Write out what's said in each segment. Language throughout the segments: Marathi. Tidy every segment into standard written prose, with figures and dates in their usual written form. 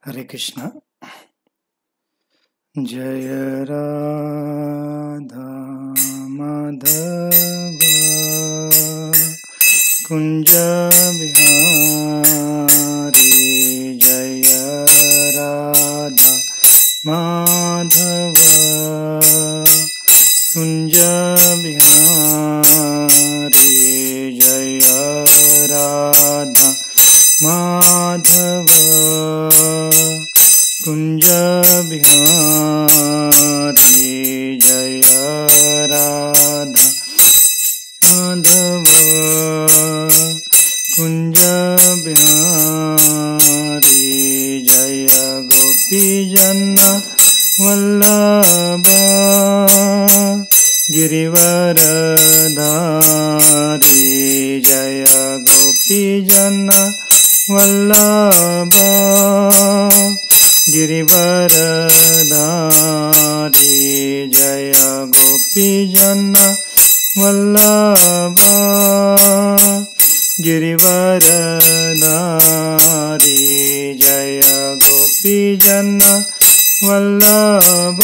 हरे कृष्णा। जय राधा माधव कुंज बिहारी। जय राधा माधव कुंज बिहारी। जय राधा माधव कुंज बिहारी। जय राधा माधव कुंज बिहारी। जय गोपीजन वल्लभ गिरिवरधारी। जय गोपीजन वल्लभ गिरिवरधारी। जय गोपीजन वल्लभ गिरिवरधारी। जय गोपीजन वल्लभ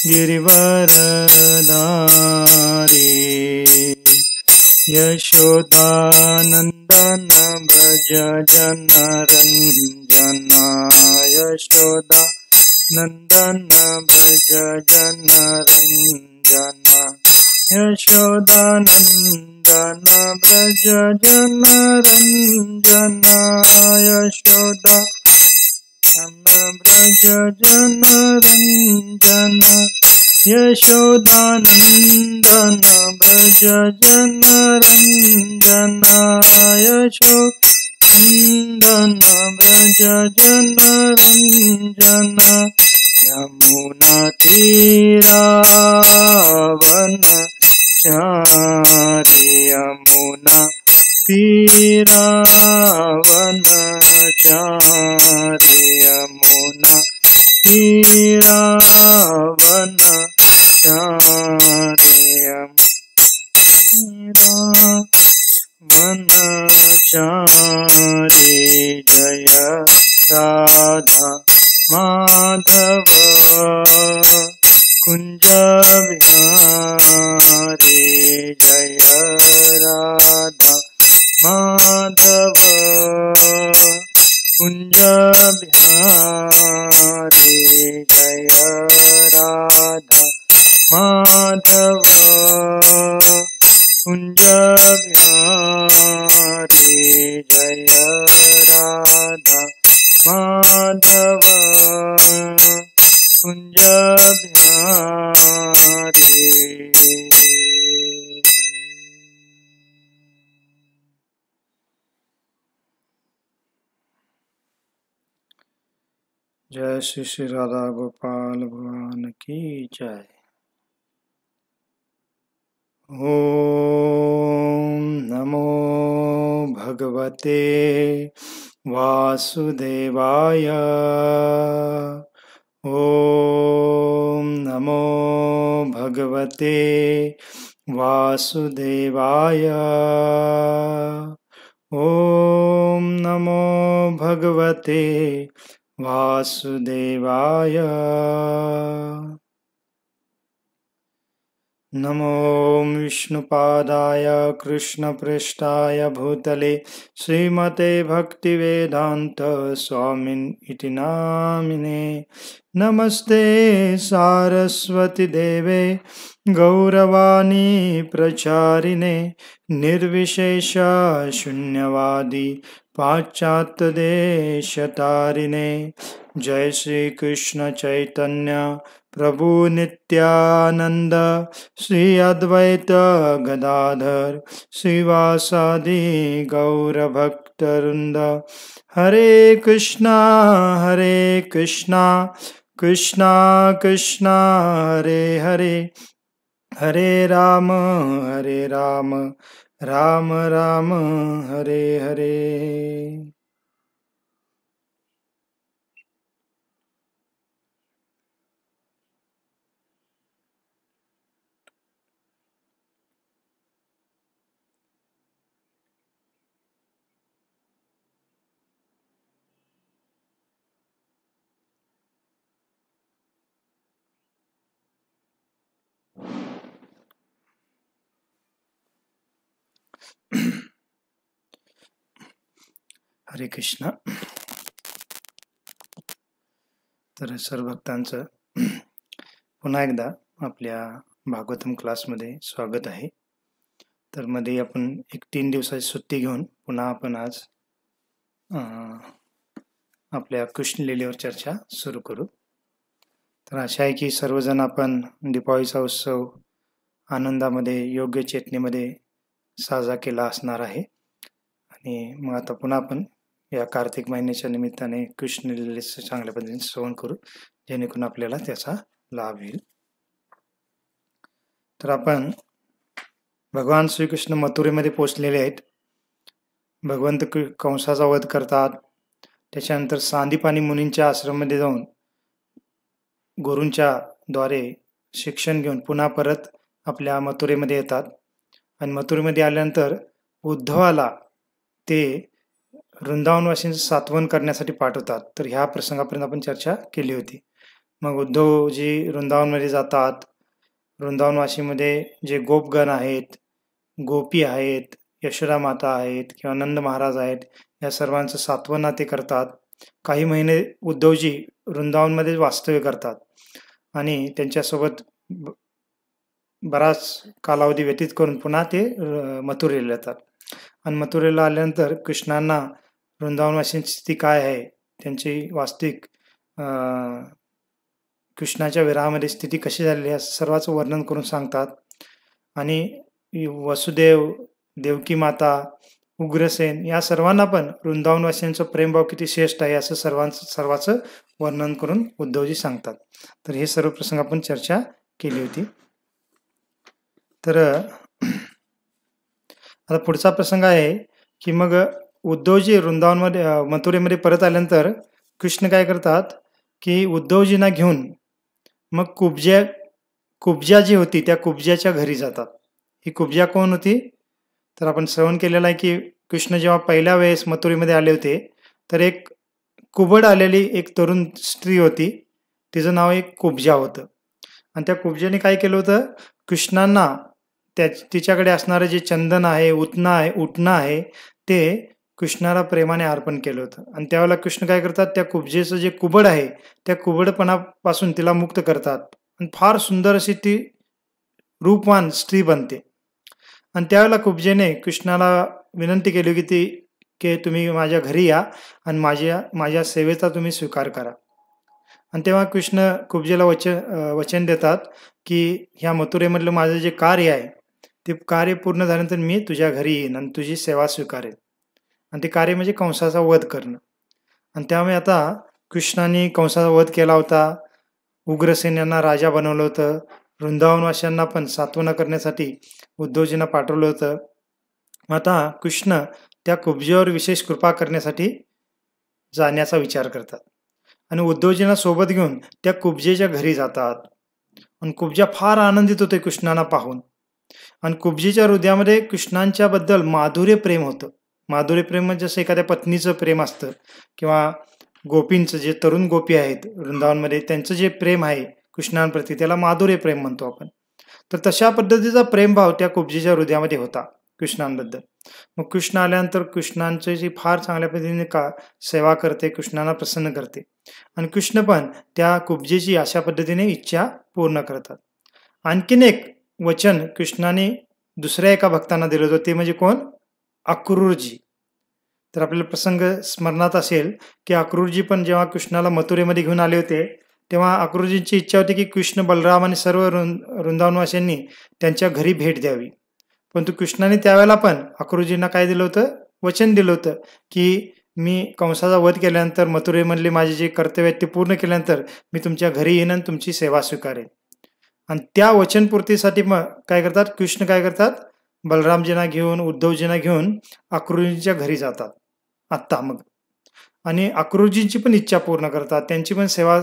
गिरिवरधारी। यशोदानंदन व्रज जनरंजन। यशोदानंदन व्रज जनरंजन। यशोदानंदन व्रज जनरंजन। यशोदा व्रज जनरंजन। यशोदानंदन व्रज जनरंजन। यशोदानंदन व्रज जनरंजन। यमुना तीरावनचारी। यमुना तीरावनचारी। यमुना तीरावनचारी। वनचारी। जय राधा माधव कुंज बिहारी। जय राधा माधव कुंज बिहारी। जय राधा माधव कुंज बिहारी। जय राधा माधव कुंज बिहारी। जय श्री श्री राधा गोपाल भगवान की जय। ओम नमो भगवते वासुदेवाय। ओम नमो भगवते वासुदेवाय। ओम नमो भगवते वासुदेवाय। नमो विष्णुपादाय कृष्णपृष्ठाय भूतले श्रीमते भक्तिवेदांत स्वामिन् इति नामिने। नमस्ते सारस्वती देवे गौरवाणी प्रचारिणे। निर्विशेष शून्यवादी पाश्चात्यदेशतारिणे। जय श्री कृष्ण चैतन्य प्रभु नित्यानंद। श्री अद्वैत गदाधर श्रीवासादि गौरभक्तवृंद। हरे कृष्णा कृष्णा कृष्णा हरे हरे। हरे राम राम राम हरे हरे। हरे कृष्ण. तर सर्व भक्तांचं पुन्हा एकदा आपल्या भागवतम क्लासमध्ये स्वागत आहे. तर मध्ये आपण एक 3 दिवसाची सुट्टी घेऊन पुन्हा आपण आज आपल्या कृष्ण लीलेवर चर्चा सुरू करू. तर आशा आहे की सर्वजण आपण दीपावलीचा उत्सव आनंदामध्ये, योग्य चेतनेमध्ये साजरा केला असणार आहे. आणि मग आता पुन्हा आपण या कार्तिक महिन्याच्या निमित्ताने कृष्ण लीलेचं चांगल्या पद्धतीने श्रवण करू, जेणेकरून आपल्याला त्याचा लाभ होईल. तर आपण भगवान श्रीकृष्ण मथुरेमध्ये पोहोचलेले आहेत. भगवंत कंसाचा वध करतात. त्याच्यानंतर सांदीपानी मुनींच्या आश्रममध्ये जाऊन गुरूंच्या द्वारे शिक्षण घेऊन पुन्हा परत आपल्या मथुरेमध्ये येतात. आणि मथुरेमध्ये आल्यानंतर उद्धवाला ते वृंदावनवासींचं सात्वन करण्यासाठी पाठवतात. तर ह्या प्रसंगापर्यंत आपण चर्चा केली होती. मग उद्धवजी वृंदावनमध्ये जातात. वृंदावनवासीमध्ये जे गोपगण आहेत, गोपी आहेत, यशोदा माता आहेत किंवा नंद महाराज आहेत, या सर्वांचं सात्वना ते करतात. काही महिने उद्धवजी वृंदावनमध्ये वास्तव्य करतात आणि त्यांच्यासोबत बराच कालावधी व्यतीत करून पुन्हा ते मथुरेला येतात. आणि मथुरेला आल्यानंतर कृष्णांना वृंदावनवासींची स्थिती काय आहे, त्यांची वास्तविक कृष्णाच्या विरहामध्ये स्थिती कशी झालेली आहे, सर्वांचं वर्णन करून सांगतात. आणि वसुदेव, देवकी माता, उग्रसेन या सर्वांना पण वृंदावनवासींचं प्रेमभाव किती श्रेष्ठ आहे असं सर्वांचं वर्णन करून उद्धवजी सांगतात. तर हे सर्व प्रसंग आपण चर्चा केली होती. तर आता पुढचा प्रसंग आहे की मग उद्धवजी वृंदावनमध्ये मथुरेमध्ये परत आल्यानंतर कृष्ण काय करतात की उद्धवजींना घेऊन मग कुब्जा जी होती त्या कुब्जाच्या घरी जातात. ही कुब्जा कोण होती? तर आपण श्रवण केलेलं आहे की कृष्ण जेव्हा पहिल्या वेळेस मथुरेमध्ये आले होते तर एक कुबड आलेली एक तरुण स्त्री होती. तिचं नाव एक कुब्जा होतं. आणि त्या कुब्जाने काय केलं होतं, कृष्णांना तिच्याकडे असणारं जे चंदन आहे, उटणं आहे ते कृष्णाला प्रेमाने अर्पण केलं होतं. आणि त्यावेळेला कृष्ण काय करतात, त्या कुब्जेचं जे कुबड आहे त्या कुबडपणापासून तिला मुक्त करतात आणि फार सुंदर अशी ती रूपवान स्त्री बनते. आणि त्यावेळेला कुब्जेने कृष्णाला विनंती केली की तुम्ही माझ्या घरी या आणि माझ्या सेवेचा तुम्ही स्वीकार करा. आणि तेव्हा कृष्ण कुब्जेला वचन देतात की ह्या मथुरेमधलं माझं जे कार्य आहे ते कार्य पूर्ण झाल्यानंतर मी तुझ्या घरी येईन आणि तुझी सेवा स्वीकारेन. आणि ते कार्य म्हणजे कंसाचा वध करणं. आणि त्यामुळे आता कृष्णाने कंसाचा वध केला होता, उग्रसेन यांना राजा बनवलं होतं, वृंदावनवासियांना पण सात्वना करण्यासाठी उद्धवजींना पाठवलं होतं. आता कृष्ण त्या कुब्जेवर विशेष कृपा करण्यासाठी जाण्याचा विचार करतात आणि उद्धवजींना सोबत घेऊन त्या कुब्जेच्या घरी जातात. आणि कुब्जा फार आनंदित होते कृष्णांना पाहून. आणि कुब्जेच्या हृदयामध्ये कृष्णांच्या बद्दल माधुर्य प्रेम होतं. माधुर्य प्रेम म्हणजे जसं एखाद्या पत्नीचं प्रेम असतं किंवा गोपींचं, जे तरुण गोपी आहेत वृंदावनमध्ये त्यांचं जे प्रेम आहे कृष्णांप्रती त्याला माधुर्य प्रेम म्हणतो आपण. तर तशा पद्धतीचा प्रेमभाव त्या कुब्जेच्या हृदयामध्ये होता कृष्णांबद्दल. मग कृष्ण आल्यानंतर कृष्णांची जी फार चांगल्या पद्धतीने सेवा करते, कृष्णांना प्रसन्न करते. आणि कृष्ण पण त्या कुब्जेची अशा पद्धतीने इच्छा पूर्ण करतात. आणखीन एक वचन कृष्णाने दुसऱ्या एका भक्तांना दिलं होतं, ते म्हणजे कोण? अक्रूरजी. तर आपल्याला प्रसंग स्मरणात असेल की अक्रूरजी पण जेव्हा कृष्णाला मथुरेमध्ये घेऊन आले होते तेव्हा अक्रूरजींची इच्छा होती की कृष्ण, बलराम आणि सर्व वृंदावनवासियांनी त्यांच्या घरी भेट द्यावी. परंतु कृष्णाने त्यावेळेला पण अक्रूरजींना काय दिलं होतं? वचन दिलं होतं की मी कंसाचा वध केल्यानंतर, मथुरेमधले माझे जे कर्तव्य आहेत ते पूर्ण केल्यानंतर मी तुमच्या घरी येईन आणि तुमची सेवा स्वीकारेन. आणि त्या वचनपूर्तीसाठी मग काय करतात कृष्ण, काय करतात, बलरामजींना घेऊन, उद्धवजींना घेऊन अक्रूरजींच्या घरी जातात आत्ता मग. आणि अक्रूरजींची पण इच्छा पूर्ण करतात, त्यांची पण सेवा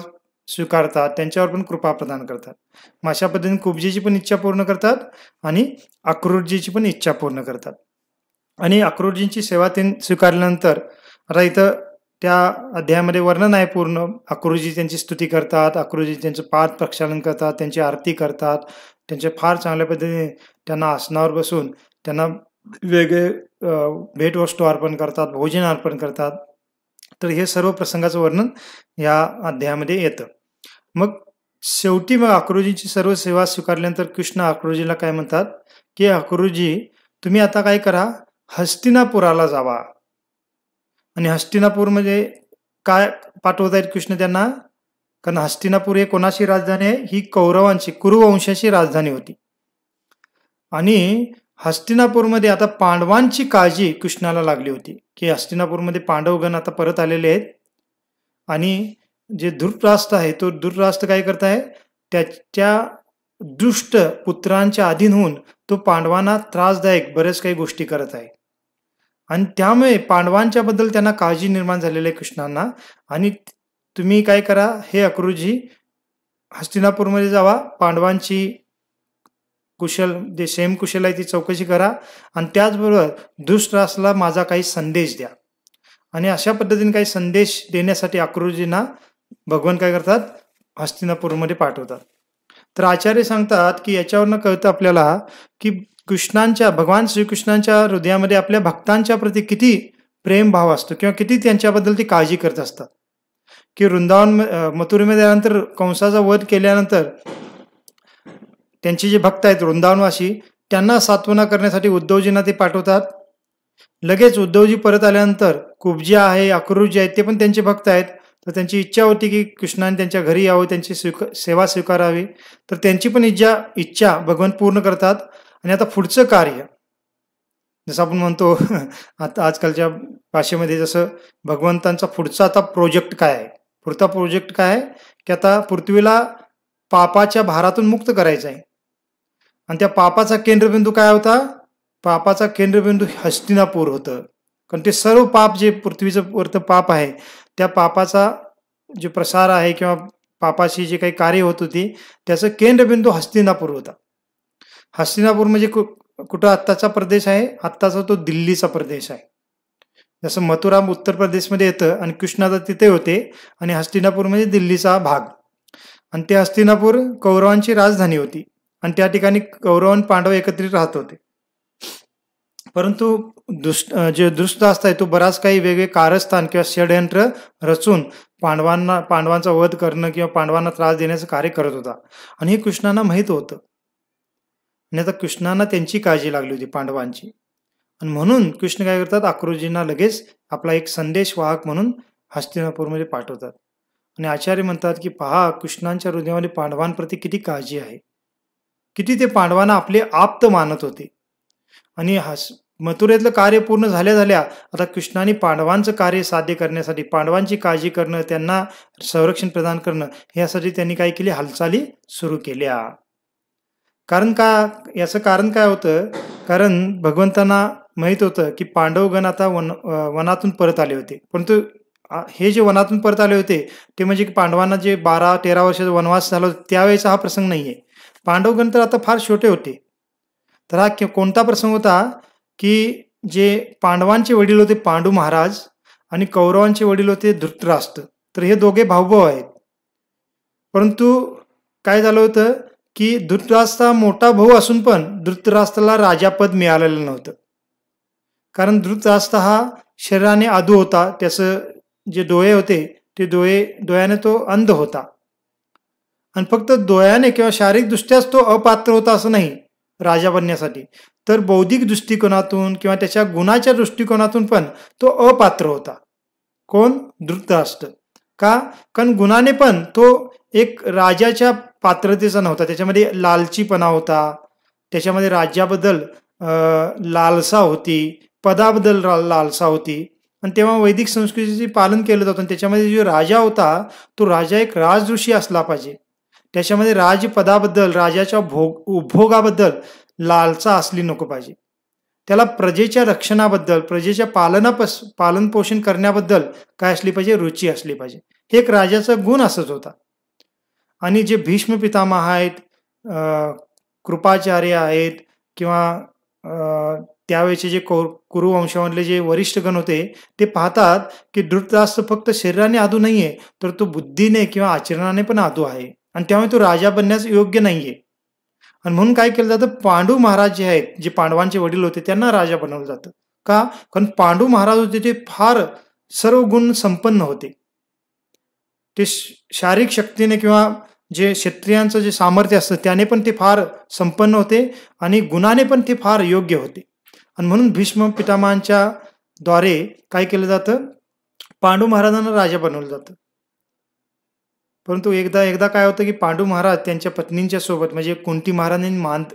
स्वीकारतात, त्यांच्यावर पण कृपा प्रदान करतात. मग अशा पद्धतीने कुब्जेची पण इच्छा पूर्ण करतात आणि अक्रूरजीची पण इच्छा पूर्ण करतात. आणि अक्रूरजींची सेवा त्यांनी स्वीकारल्यानंतर आता इथं त्या अध्यायामध्ये वर्णन आहे पूर्ण. अक्रूरजी त्यांची स्तुती करतात, अक्रूरजी त्यांचं पाद प्रक्षालन करतात, त्यांची आरती करतात, त्यांचे फार चांगल्या पद्धतीने त्यांना आसनावर बसून त्यांना वेगळे भेटवस्तू अर्पण करतात, भोजन अर्पण करतात. तर हे सर्व प्रसंगाचं वर्णन या अध्यायामध्ये येतं. मग शेवटी मग अक्रूजीची सर्व सेवा स्वीकारल्यानंतर कृष्ण अक्रूजीला काय म्हणतात, की अक्रूजी तुम्ही आता काय करा, हस्तिनापुराला जावा. आणि हस्तिनापूरमध्ये काय पाठवत आहेत कृष्ण त्यांना, कारण हस्तिनापूर हे कोणाची राजधानी आहे, ही कौरवांची, कुरुवंशाची राजधानी होती. आणि हस्तिनापूरमध्ये आता पांडवांची काळजी कृष्णाला लागली होती, की हस्तिनापूरमध्ये पांडवगण आता परत आलेले आहेत. आणि जे धृतराष्ट्र आहे, तो धृतराष्ट्र काय करत आहे, त्याच्या दुष्ट पुत्रांच्या अधीन होऊन तो पांडवांना त्रासदायक बरेच काही गोष्टी करत आहे. आणि त्यामुळे पांडवांच्या बद्दल त्यांना काळजी निर्माण झालेली आहे कृष्णांना. आणि तुम्ही काय करा, हे अक्रूजी हस्तिनापूरमध्ये जावा, पांडवांची कुशल जे सेम कुशल आहे ती चौकशी करा, आणि त्याचबरोबर धृतराष्ट्राला माझा काही संदेश द्या. आणि अशा पद्धतीने काही संदेश देण्यासाठी अक्रूजींना भगवान काय करतात, हस्तिनापूरमध्ये पाठवतात. तर आचार्य सांगतात की याच्यावरनं कळतं आपल्याला की भगवान श्रीकृष्णांच्या हृदयामध्ये आपल्या भक्तांच्या प्रती किती प्रेम भाव असतो, किंवा किती त्यांच्याबद्दल ती काळजी करत असतात. की वृंदावन मथुरेमध्ये आल्यानंतर कंसाचा वध केल्यानंतर त्यांचे जे भक्त आहेत वृंदावनवासी, त्यांना सांत्वना करण्यासाठी उद्धवजींना ते पाठवतात. लगेच उद्धवजी परत आल्यानंतर कुब्जी आहे, अक्रूजी आहेत, ते पण त्यांचे भक्त आहेत. तर त्यांची इच्छा होती की कृष्णाने त्यांच्या घरी यावं, त्यांची सेवा स्वीकारावी. तर त्यांची पण इच्छा भगवान पूर्ण करतात. आणि आता पुढचं कार्य, जसं आपण म्हणतो आता आजकालच्या भाषेमध्ये, जसं भगवंतांचा पुढचा आता प्रोजेक्ट काय आहे, पुढचा प्रोजेक्ट काय आहे, की आता पृथ्वीला पापाच्या भारातून मुक्त करायचं आहे. आणि त्या पापाचा केंद्रबिंदू काय होता, पापाचा केंद्रबिंदू हस्तिनापूर होतं. कारण ते सर्व पाप जे पृथ्वीचं वरतं पाप आहे, त्या पापाचा जे प्रसार आहे किंवा पापाची जे काही कार्य होत होती, त्याचं केंद्रबिंदू हस्तिनापूर होता. हस्तिनापूर म्हणजे कुठं आत्ताचा प्रदेश आहे, आत्ताचा तो दिल्लीचा प्रदेश आहे. जसं मथुरा उत्तर प्रदेशमध्ये येतं आणि कृष्णाचा तिथे होते, आणि हस्तिनापूर म्हणजे दिल्लीचा भाग. आणि ते हस्तिनापूर कौरवांची राजधानी होती, आणि त्या ठिकाणी कौरव आणि पांडव एकत्रित राहत होते. परंतु जे धृतराष्ट्र आहे तो बराच काही वेगळे कारस्थान किंवा षडयंत्र रचून पांडवांचा वध करणं किंवा पांडवांना त्रास देण्याचं कार्य करत होता. आणि हे कृष्णांना माहीत होतं. आणि आता कृष्णांना त्यांची काळजी लागली होती, पांडवांची. आणि म्हणून कृष्ण काय करतात, अक्रूजींना लगेच आपला एक संदेश वाहक म्हणून हस्तिनापूरमध्ये पाठवतात. आणि आचार्य म्हणतात की पहा, कृष्णांच्या हृदयामध्ये पांडवांप्रती किती काळजी आहे, किती ते पांडवांना आपले आप्त मानत होते. आणि मथुरेतलं कार्य पूर्ण झाल्या आता कृष्णाने पांडवांचं कार्य साध्य करण्यासाठी, पांडवांची काळजी करणं, त्यांना संरक्षण प्रदान करणं, यासाठी त्यांनी काय केली, हालचाली सुरू केल्या. याचं कारण काय होतं, कारण भगवंतांना माहीत होतं की पांडवगण आता वनातून परत आले होते. परंतु हे जे वनातून परत आले होते ते म्हणजे पांडवांना जे 12-13 वर्षाचा वनवास झाला त्यावेळेचा हा प्रसंग नाहीये. पांडवगण तर आता फार छोटे होते. तर हा कोणता प्रसंग होता, की जे पांडवांचे वडील होते पांडू महाराज, आणि कौरवांचे वडील होते धृतराष्ट्र. तर हे दोघे भाऊभाऊ आहेत. परंतु काय झालं होतं, की धृतराष्ट्र मोठा भाऊ असून पण धृतराष्ट्राला राजापद मिळालेलं नव्हतं. कारण धृतराष्ट्र हा शरीराने आधू होता, त्याचं जे डोळे होते ते डोळ्याने तो अंध होता. आणि फक्त डोळ्याने किंवा शारीरिकदृष्ट्याच तो अपात्र होता असं नाही राजा बनण्यासाठी, तर बौद्धिक दृष्टिकोनातून किंवा त्याच्या गुणाच्या दृष्टिकोनातून पण तो अपात्र होता. कोण, धृतराष्ट्र. का, कारण गुणाने पण तो एक राजाच्या पात्रतेचा नव्हता. त्याच्यामध्ये लालचीपणा होता, त्याच्यामध्ये राज्याबद्दल लालसा होती, पदाबद्दल लालसा होती. आणि तेव्हा वैदिक संस्कृतीचे पालन केलं जातं. त्याच्यामध्ये जो राजा होता तो राजा एक राजऋषी असला पाहिजे. त्याच्यामध्ये राजपदाबद्दल, राजाच्या उपभोगाबद्दल लालसा असली नको पाहिजे. त्याला प्रजेच्या रक्षणाबद्दल, प्रजेच्या पालनपोषण करण्याबद्दल काय असली पाहिजे, रुची असली पाहिजे. हे एक राजाचा गुण असत होता. आणि जे भीष्म पितामह आहेत, कृपाचार्य आहेत, किंवा त्यावेळेचे जे कुरुवंशामधले जे वरिष्ठगण होते ते पाहतात की धृतराष्ट्र फक्त शरीराने आधू नाहीये, तर तो बुद्धीने किंवा आचरणाने पण आधू आहे. आणि त्यामुळे तो राजा बनण्यास योग्य नाहीये. आणि म्हणून काय केलं जातं, पांडू महाराज जे आहेत, जे पांडवांचे वडील होते, त्यांना राजा बनवलं जातं. का? कारण पांडू महाराज होते ते फार सर्व गुण संपन्न होते. ते शारीरिक शक्तीने किंवा जे क्षत्रियांचं जे सामर्थ्य असतं त्याने पण ते फार संपन्न होते आणि गुणाने पण ते फार योग्य होते. आणि म्हणून भीष्म पितामहांच्या द्वारे काय केलं जातं, पांडू महाराजांना राजा बनवलं जातं. परंतु एकदा काय होतं की पांडू महाराज त्यांच्या पत्नींच्या सोबत, म्हणजे कुंती महाराज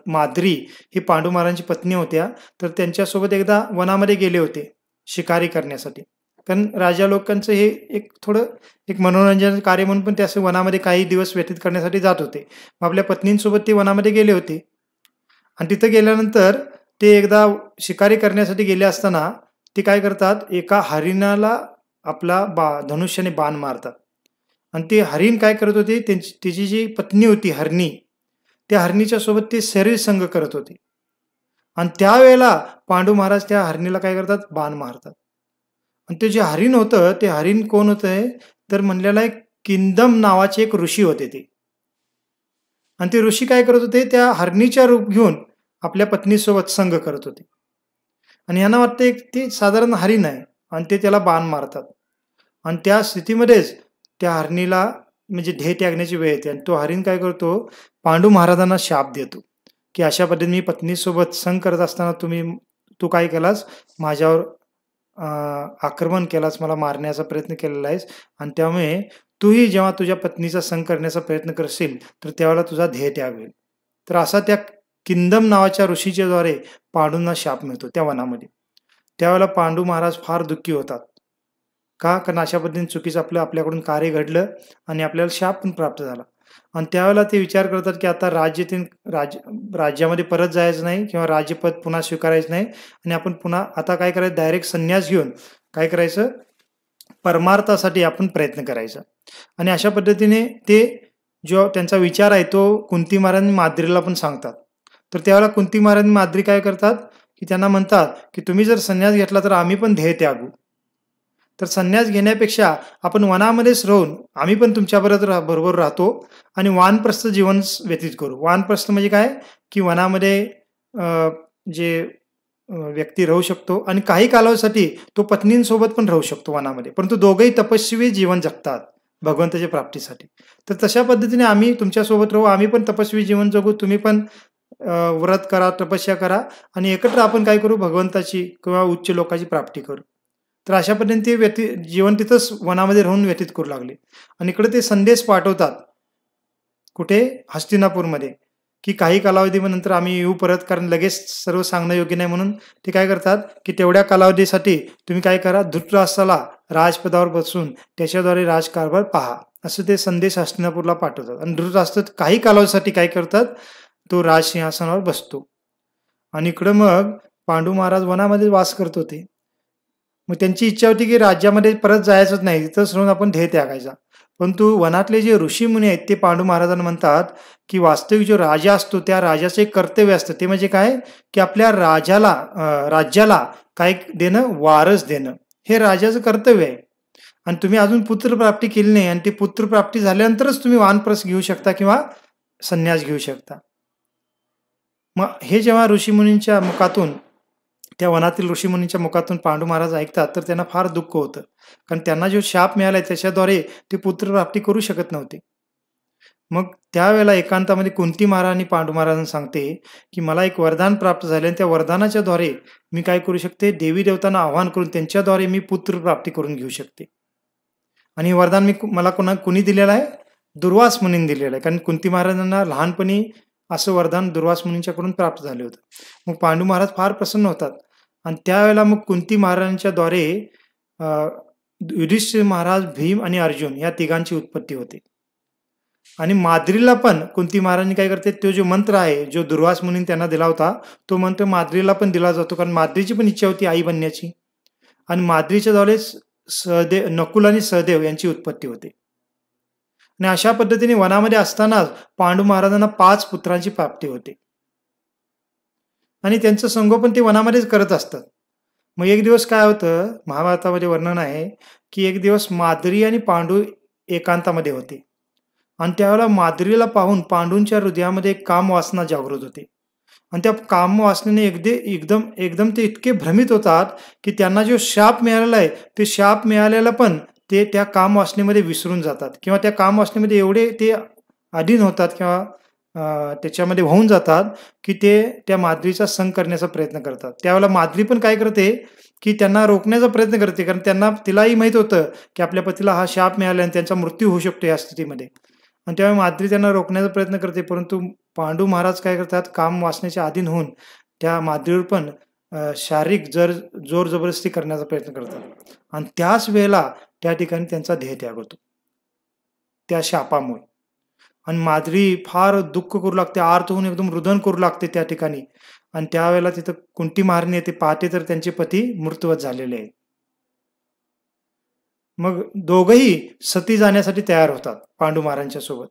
माद्री ही पांडू महाराजांची पत्नी होत्या, तर त्यांच्यासोबत एकदा वनामध्ये गेले होते शिकारी करण्यासाठी. कारण राजा लोकांचं हे एक मनोरंजन कार्य म्हणून पण ते असं वनामध्ये काही दिवस व्यतीत करण्यासाठी जात होते. आपल्या पत्नींसोबत ते वनामध्ये गेले होते आणि तिथं गेल्यानंतर ते एकदा शिकारी करण्यासाठी गेले असताना ते काय करतात, एका हरिणाला आपला धनुष्याने बाण मारतात. आणि ते हरिण काय करत होते, त्याची जी पत्नी होती हरणी, त्या हरणीच्या सोबत ते शरीर संग करत होते. आणि त्यावेळेला पांडू महाराज त्या हरणीला काय करतात, बाण मारतात. आणि ते जे हरिण होतं, ते हरिण कोण होतं तर म्हणलेला एक किंदम नावाचे एक ऋषी होते ते. आणि ते ऋषी काय करत होते, त्या हरणीच्या रूप घेऊन आपल्या पत्नीसोबत संग करत होते. आणि यांना वाटतं ते साधारण हरिण आहे आणि ते त्याला बाण मारतात. आणि त्या स्थितीमध्येच त्या हरणीला म्हणजे ध्येय त्यागण्याची वेळ येते आणि तो हरिण काय करतो, पांडू महाराजांना शाप देतो की अशा पद्धतीने मी पत्नीसोबत संग करत असताना तू काय केलास, माझ्यावर आक्रमण केलास, मला मारण्याचा प्रयत्न केलेला आहेस आणि त्यामुळे तूही जेव्हा तुझ्या पत्नीचा संग करण्याचा प्रयत्न करशील तर त्यावेळेला तुझा ध्येय त्याग होईल. तर असा त्या किंदम नावाच्या ऋषीच्या द्वारे पांडूंना शाप मिळतो त्या वनामध्ये. त्यावेळेला पांडू महाराज फार दुःखी होतात. का? कारण अशा पद्धतीने चुकीचं आपल्याकडून कार्य घडलं आणि आपल्याला शाप पण प्राप्त झाला. आणि त्यावेळेला ते विचार करतात की आता राज्यामध्ये परत जायचं नाही किंवा राज्यपद पुन्हा स्वीकारायचं नाही आणि आपण पुन्हा आता काय करायचं, डायरेक्ट संन्यास घेऊन काय करायचं, परमार्थासाठी आपण प्रयत्न करायचा. आणि अशा पद्धतीने ते जो त्यांचा विचार आहे तो कुंती महाराज माद्रीला पण सांगतात. तर त्यावेळेला कुंती महाराज माद्री काय करतात की त्यांना म्हणतात की तुम्ही जर संन्यास घेतला तर आम्ही पण ध्येय त्यागू. तर संन्यास घेण्यापेक्षा आपण वनामध्येच राहून आम्ही पण तुमच्याबरोबर राहतो आणि वानप्रस्थ जीवन व्यतीत करू. वानप्रस्थ म्हणजे काय की वनामध्ये जे व्यक्ती राहू शकतो आणि काही कालावधीसाठी तो पत्नींसोबत पण राहू शकतो वनामध्ये, परंतु दोघंही तपस्वी जीवन जगतात भगवंताच्या प्राप्तीसाठी. तर तशा पद्धतीने आम्ही तुमच्यासोबत राहू, आम्ही पण तपस्वी जीवन जगू, तुम्ही पण व्रत करा, तपस्या करा आणि एकत्र आपण काय करू, भगवंताची किंवा उच्च लोकांची प्राप्ती करू. तर अशा पद्धतीने ते जीवन तिथंच वनामध्ये राहून व्यतीत करू लागले. आणि इकडे ते संदेश पाठवतात कुठे, हस्तिनापूरमध्ये, की काही कालावधीनंतर आम्ही येऊ परत, कारण लगेच सर्व सांगणं योग्य नाही. म्हणून ते काय करतात की तेवढ्या कालावधीसाठी तुम्ही काय करा, धृतराष्ट्राला राजपदावर बसून त्याच्याद्वारे राजकारभार पहा, असं ते संदेश हस्तिनापूरला पाठवतात. आणि धृतराष्ट्र काही कालावधीसाठी काय करतात, तो राजसिंहासनावर बसतो. आणि इकडं मग पांडू महाराज वनामध्ये वास करत होते. मग त्यांची इच्छा होती की राज्यामध्ये परत जायचंच नाही, तिथंच राहून आपण ध्येय त्यागायचा. परंतु वनातले जे ऋषी मुनी आहेत ते पांडू महाराजांना म्हणतात की वास्तविक जो राजा असतो त्या राजाचं एक कर्तव्य असतं, ते म्हणजे काय की आपल्या राज्याला काय देणं, वारस देणं, हे राजाचं कर्तव्य आहे. आणि तुम्ही अजून पुत्रप्राप्ती केली नाही आणि ती पुत्रप्राप्ती झाल्यानंतरच तुम्ही वानप्रस्थ घेऊ शकता किंवा संन्यास घेऊ शकता. मग हे जेव्हा ऋषीमुनींच्या मुखातून, त्या वनातील ऋषीमुनींच्या मुखातून पांडू महाराज ऐकतात तर त्यांना फार दुःख होतं, कारण त्यांना जो शाप मिळालाय त्याच्याद्वारे ते पुत्रप्राप्ती करू शकत नव्हते. मग त्यावेळेला एकांतामध्ये कुंती महाराजांनी पांडू महाराजांना सांगते की मला एक वरदान प्राप्त झाले आणि त्या वरदानाच्या द्वारे मी काय करू शकते, देवी देवतांना आवाहन करून त्यांच्याद्वारे मी पुत्रप्राप्ती करून घेऊ शकते. आणि हे वरदान मला कुणी दिलेलं आहे, दुर्वास मुनींनी दिलेलं आहे. कारण कुंती महाराजांना लहानपणी असं वरदान दुर्वास मुनींच्याकडून प्राप्त झाले होतं. मग पांडू महाराज फार प्रसन्न होतात आणि त्यावेळेला मग कुंती महाराजांच्या द्वारे युधिष्ठिर महाराज, भीम आणि अर्जुन या तिघांची उत्पत्ती होते. आणि माद्रीला पण कुंती महाराजांनी काय करते, तो जो मंत्र आहे जो दुर्वास मुनींनी त्यांना दिला होता तो मंत्र माद्रीला पण दिला जातो, कारण माद्रीची पण इच्छा होती आई बनण्याची. आणि माद्रीच्या द्वारे नकुल आणि सहदेव यांची उत्पत्ती होते. आणि अशा पद्धतीने वनामध्ये असतानाच पांडू महाराजांना 5 पुत्रांची प्राप्ती होते आणि त्यांचं संगोपन ते वनामध्येच करत असतात. मग एक दिवस काय होतं, महाभारतामध्ये वर्णन आहे की एक दिवस माद्री आणि पांडू एकांतामध्ये होते. आणि त्यावेळेला माद्रीला पाहून पांडूंच्या हृदयामध्ये एक काम वासना जागृत होते. आणि त्या काम वासनेने एकदम एकदम ते इतके भ्रमित होतात की त्यांना जो शाप मिळालेला आहे ते शाप मिळालेला पण ते त्या काम वासनेमध्ये विसरून जातात किंवा त्या काम वासनेमध्ये एवढे ते अधीन होतात किंवा त्याच्यामध्ये वाहून जातात की ते त्या माद्रीचा संग करण्याचा प्रयत्न करतात. त्यावेळेला माद्री पण काय करते की त्यांना रोखण्याचा प्रयत्न करते, कारण तिलाही माहित होतं की आपल्या पतीला हा शाप मिळाला आणि त्यांचा मृत्यू होऊ शकतो या स्थितीमध्ये. आणि त्यावेळी माद्री त्यांना रोखण्याचा प्रयत्न करते, परंतु पांडू महाराज काय करतात, काम वासनेच्या अधीन होऊन त्या माद्रीवर पण शारीरिक जोर जबरदस्ती करण्याचा प्रयत्न करतात. आणि त्याच वेळेला त्या ठिकाणी त्यांचा देहत्याग होतो त्या शापामुळे. आणि माद्री फार दुःख करू लागते, आर्त होऊन एकदम रुदन करू लागते त्या ठिकाणी. आणि त्यावेळेला तिथं कुंती महाराणी येते, पाहते तर त्यांचे पती मृत्यूवत झालेले आहेत. मग दोघंही सती जाण्यासाठी तयार होतात पांडू महाराजांच्या सोबत.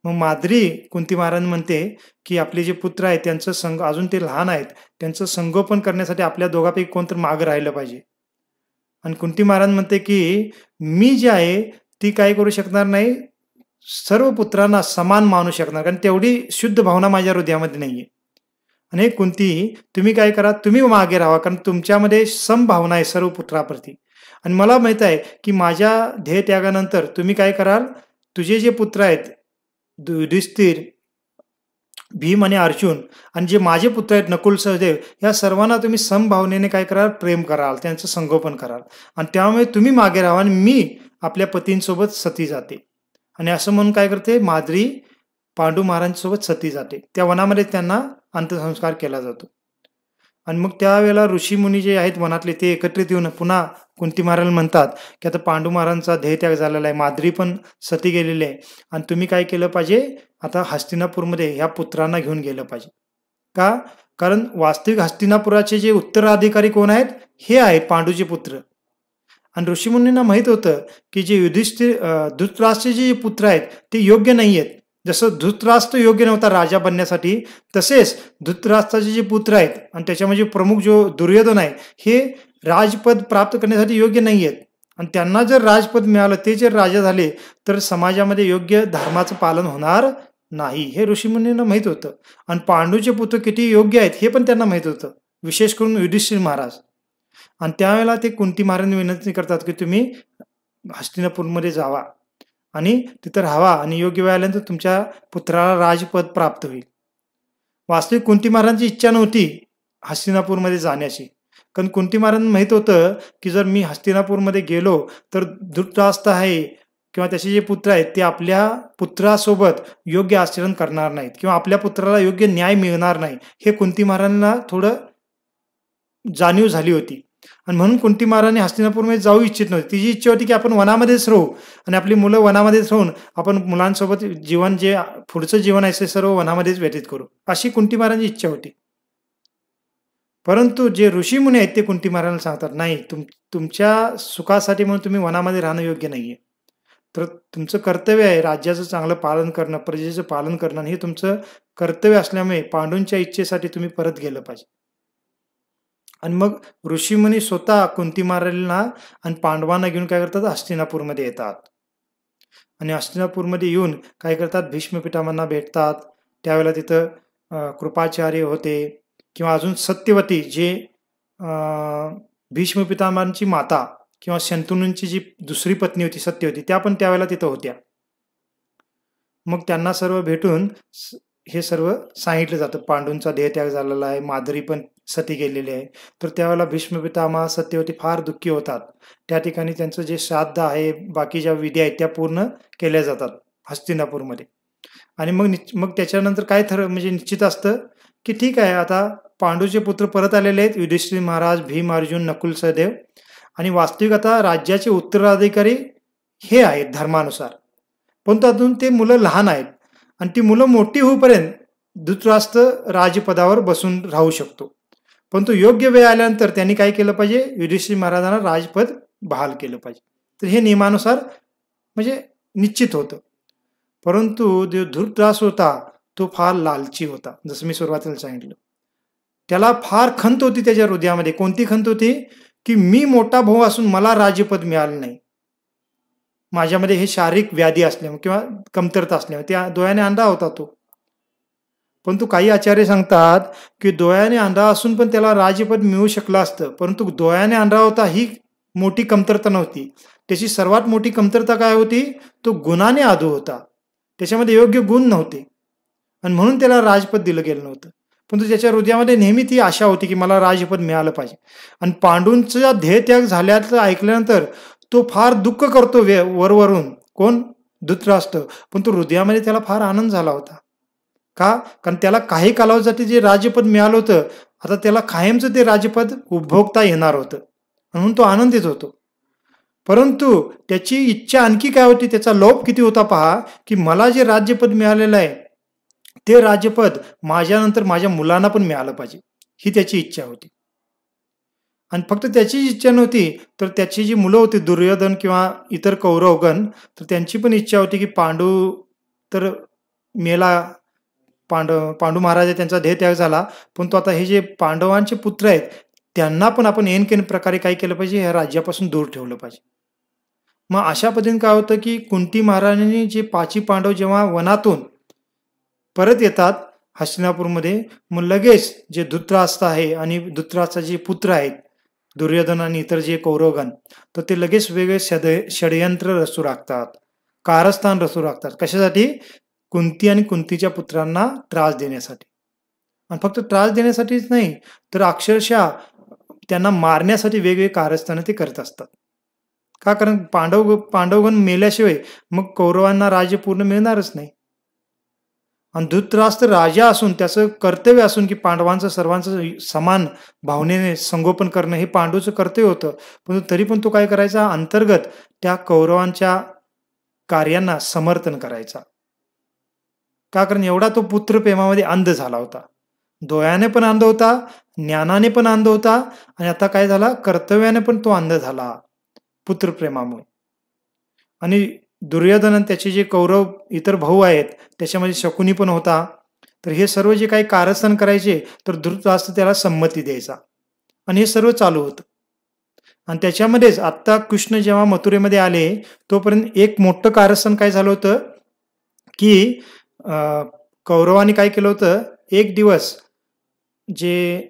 मग माद्री कुंती महाराज म्हणते की आपले जे पुत्र आहेत त्यांचं संग अजून ते लहान आहेत, त्यांचं संगोपन करण्यासाठी आपल्या दोघांपैकी कोणतरी मागं राहिलं पाहिजे. आणि कुंती महाराज म्हणते की मी जे आहे ती काय करू शकणार नाही, सर्व पुत्रांना समान मानू शकणार, कारण तेवढी शुद्ध भावना माझ्या हृदयामध्ये नाहीये. आणि कुंती, तुम्ही काय करा, तुम्ही मागे राहा, कारण तुमच्यामध्ये समभावना आहे सर्व पुत्राप्रती. आणि मला माहित आहे की माझ्या ध्येयत्यागानंतर तुम्ही काय कराल, तुझे जे पुत्र आहेत युधिष्ठिर, भीम आणि अर्जुन, आणि जे माझे पुत्र आहेत नकुल सहदेव, या सर्वांना तुम्ही समभावनेने काय कराल, प्रेम कराल, त्यांचं संगोपन कराल. आणि त्यामुळे तुम्ही मागे राहा आणि मी आपल्या पतींसोबत सती जाते. आणि असं म्हणून काय करते, माद्री पांडू महाराजांसोबत सती जाते. त्या वनामध्ये त्यांना अंत्यसंस्कार केला जातो. आणि मग त्यावेळेला ऋषीमुनी जे आहेत वनातले ते एकत्रित येऊन पुन्हा कुंती महाराज म्हणतात की आता पांडू महाराजांचा देहत्याग झालेला आहे, माद्री पण सती गेलेली आहे, आणि तुम्ही काय केलं पाहिजे, आता हस्तिनापूरमध्ये ह्या पुत्रांना घेऊन गेलं पाहिजे. का? कारण वास्तविक हस्तिनापुराचे जे उत्तराधिकारी कोण आहेत, हे आहेत पांडूचे पुत्र. आणि ऋषीमुनींना माहित होतं की जे धृतराष्ट्राचे जे पुत्र आहेत ते योग्य नाही आहेत. जसं धृतराष्ट्र योग्य नव्हता राजा बनण्यासाठी, तसेच धृतराष्ट्राचे जे पुत्र आहेत आणि त्याच्यामध्ये प्रमुख जो दुर्योधन आहे, हे राजपद प्राप्त करण्यासाठी योग्य नाही आहेत. आणि त्यांना जर राजपद मिळालं, ते जर राजा झाले, तर समाजामध्ये योग्य धर्माचं पालन होणार नाही, हे ऋषीमुनींना माहित होतं. आणि पांडूचे पुत्र किती योग्य आहेत हे पण त्यांना माहित होतं, विशेष करून युधिष्ठिर महाराज. आणि त्यावेळेला ते कुंती महाराजांनी विनंती करतात की तुम्ही हस्तिनापूरमध्ये जावा आणि तिथं राहावा, आणि योग्य वेळ आल्यानंतर तुमच्या पुत्राला राजपद प्राप्त होईल. वास्तविक कुंती महाराजांची इच्छा नव्हती हस्तिनापूरमध्ये जाण्याची, कारण कुंती महाराजांना माहित होतं की जर मी हस्तिनापूरमध्ये गेलो तर धृतराष्ट्र आहे किंवा त्याचे जे पुत्र आहेत ते आपल्या पुत्रासोबत योग्य आचरण करणार नाहीत किंवा आपल्या पुत्राला योग्य न्याय मिळणार नाही, हे कुंती महाराजांना थोडं जाणीव झाली होती. आणि म्हणून कुंती महाराणी हस्तिनापूरमध्ये जाऊ इच्छित नव्हती. तिची इच्छा होती की आपण वनामध्येच राहू आणि आपली मुलं वनामध्येच राहून आपण मुलांसोबत जीवन, जे पुढचं जीवन आहे ते सर्व वनामध्येच व्यतीत करू, अशी कुंती महाराजांची इच्छा होती. परंतु जे ऋषीमुनी आहेत ते कुंती महाराजांना सांगतात, नाही, तुमच्या सुखासाठी म्हणून तुम्ही वनामध्ये राहणं योग्य नाहीये. तर तुमचं कर्तव्य आहे राज्याचं चांगलं पालन करणं, प्रजेचं पालन करणं, हे तुमचं कर्तव्य असल्यामुळे पांडूंच्या इच्छेसाठी तुम्ही परत गेलं पाहिजे. आणि मग ऋषीमुनी स्वतः कुंती महाराजांना आणि पांडवांना घेऊन काय करतात, हस्तिनापूरमध्ये येतात. आणि हस्तिनापूरमध्ये येऊन काय करतात, भीष्म पितामहांना भेटतात. त्यावेळेला तिथं कृपाचार्य होते किंवा अजून सत्यवती, जे भीष्म पितामहांची माता किंवा शंतनूंची जी दुसरी पत्नी होती सत्यवती, त्या पण त्यावेळेला तिथं होत्या. मग त्यांना सर्व भेटून हे सर्व सांगितलं जातं, पांडूंचा देहत्याग झालेला आहे, माद्री पण सती गेलेली आहे. तर त्यावेळेला भीष्म पितामह, सत्यवती फार दुःखी होतात. त्या ठिकाणी त्यांचं जे श्राद्ध आहे, बाकी ज्या विधी आहेत त्या पूर्ण केल्या जातात हस्तिनापूरमध्ये. आणि मग त्याच्यानंतर काय म्हणजे निश्चित असतं की ठीक आहे, आता पांडूचे पुत्र परत आलेले आहेत, युधिष्ठिर महाराज, भीम, अर्जुन, नकुल, सहदेव, आणि वास्तविक आता राज्याचे उत्तराधिकारी हे आहेत धर्मानुसार. पण अजून ते मुलं लहान आहेत आणि ती मुलं मोठी होईपर्यंत धृतराष्ट्र राजपदावर बसून राहू शकतो. परंतु योग्य वेळ आल्यानंतर त्यांनी काय केलं पाहिजे, युधिष्ठिर महाराजांना राजपद बहाल केलं पाहिजे. तर हे नियमानुसार म्हणजे निश्चित होतं. परंतु जो धृतराष्ट्र होता तो फार लालची होता, जसं मी सुरुवातीला सांगितलं. त्याला फार खंत होती त्याच्या हृदयामध्ये. कोणती खंत होती, की मी मोठा भाऊ असून मला राज्यपद मिळालं नाही. माझ्यामध्ये हे शारीरिक व्याधी असल्यामुळे किंवा कमतरता असल्यामुळे त्या डोळ्याने अंधा होता तो. परंतु काही आचार्य सांगतात की डोळ्याने अंधा असून पण त्याला राज्यपद मिळू शकलं असतं, परंतु डोळ्याने अंधा होता ही मोठी कमतरता नव्हती. त्याची सर्वात मोठी कमतरता काय होती? तो गुणाने अधू होता. त्याच्यामध्ये योग्य गुण नव्हते आणि म्हणून त्याला राजपद दिलं गेलं नव्हतं. परंतु त्याच्या हृदयामध्ये नेहमी ती आशा होती की मला राजपद मिळालं पाहिजे. आणि पांडूंचा ध्येयत्याग झाल्याचं ऐकल्यानंतर तो फार दुःख करतो वरवरून. कोण? धृतराष्ट्र. पण तो हृदयामध्ये त्याला फार आनंद झाला होता. का? कारण त्याला काही कालावधीसाठी जे राज्यपद मिळालं होतं, आता त्याला कायमचं ते राज्यपद उपभोगता येणार होतं म्हणून तो आनंदित होतो. परंतु त्याची इच्छा आणखी काय होती? त्याचा लोभ किती होता पहा, की मला जे राज्यपद मिळालेलं आहे ते राज्यपद माझ्यानंतर माझ्या मुलांना पण मिळालं पाहिजे, ही त्याची इच्छा होती. आणि फक्त त्याचीच इच्छा नव्हती, तर त्याची जी मुलं होती दुर्योधन किंवा इतर कौरवगण, तर त्यांची पण इच्छा होती की पांडू तर मेला, पांडू महाराज त्यांचा ध्येयत्याग झाला, पण तो आता हे जे पांडवांचे पुत्र आहेत त्यांना पण आपण ऐनकेन प्रकारे काय केलं पाहिजे? या राज्यापासून दूर ठेवलं पाहिजे. मग अशा पद्धतीने काय होतं की कुंती महाराजांनी जे 5 पांडव जेव्हा वनातून परत येतात हस्तिनापूरमध्ये, मग लगेच जे धृतराष्ट्र आहे आणि धृतराष्ट्राचे जे पुत्र आहेत दुर्योधन आणि इतर जे कौरवगण, तर ते लगेच वेगळे षडयंत्र रचू लागतात, कारस्थान रचू लागतात. कशासाठी? कुंती आणि कुंतीच्या पुत्रांना त्रास देण्यासाठी. आणि फक्त त्रास देण्यासाठीच नाही, तर अक्षरशः त्यांना मारण्यासाठी वेगवेगळे कारस्थानं ते करत असतात. का? कारण पांडवगण मेल्याशिवाय मग कौरवांना राज्य पूर्ण मिळणारच नाही. आणि धृतराष्ट्र राजा असून त्याचं कर्तव्य असून की पांडवांचं सर्वांचं समान भावनेने संगोपन करणं हे पांडूचं कर्तव्य होतं, पण तरी पण तो काय करायचा? अंतर्गत त्या कौरवांच्या कार्यांना समर्थन करायचा. का? कारण एवढा तो पुत्रप्रेमामध्ये अंध झाला होता. डोळ्याने पण अंध होता, ज्ञानाने पण अंध होता आणि आता काय झाला? कर्तव्याने पण तो अंध झाला पुत्रप्रेमामुळे. आणि दुर्योधन आणि त्याचे जे कौरव इतर भाऊ आहेत त्याच्यामध्ये शकुनी पण होता. तर हे सर्व जे काही कारस्थान करायचे तर धृतराष्ट्र त्याला संमती द्यायचा आणि हे सर्व चालू होतं. आणि त्याच्यामध्येच आत्ता कृष्ण जेव्हा मथुरेमध्ये आले तोपर्यंत एक मोठं कारस्थान काय झालं होतं की कौरवांनी काय केलं होतं? एक दिवस जे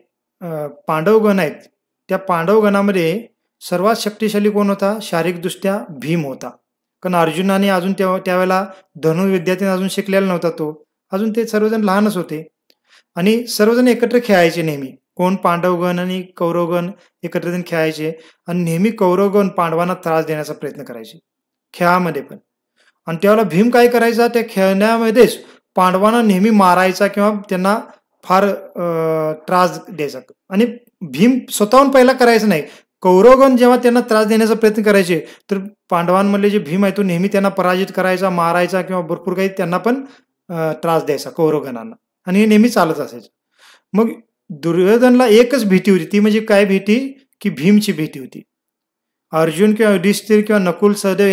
पांडवगण आहेत त्या पांडवगणामध्ये सर्वात शक्तिशाली कोण होता? शारीरिकदृष्ट्या भीम होता. कारण अर्जुनाने अजून त्यावेळेला धनुर्विद्यार्थी अजून शिकलेला नव्हता तो. अजून ते सर्वजण लहानच होते आणि सर्वजण एकत्र खेळायचे नेहमी. कोण? पांडवगण आणि कौरवगण एकत्र खेळायचे आणि नेहमी कौरवगण पांडवांना त्रास देण्याचा प्रयत्न करायचे खेळामध्ये पण. आणि त्यावेळेला भीम काय करायचा? त्या खेळण्यामध्येच पांडवांना नेहमी मारायचा किंवा त्यांना फार त्रास द्यायचा. आणि भीम स्वतःहून पहिला करायचं नाही. कौरवगण जेव्हा त्यांना त्रास देण्याचा प्रयत्न करायचे तर पांडवांमधले जे भीम आहे तो नेहमी त्यांना पराजित करायचा, मारायचा किंवा भरपूर काही त्यांना पण त्रास द्यायचा कौरवगणांना. आणि हे नेहमी चालत असायचं. मग दुर्योधनला एकच भीती होती, ती म्हणजे काय भीती? की भीमची भीती होती. अर्जुन किंवा युधिष्ठिर किंवा नकुल सहदेव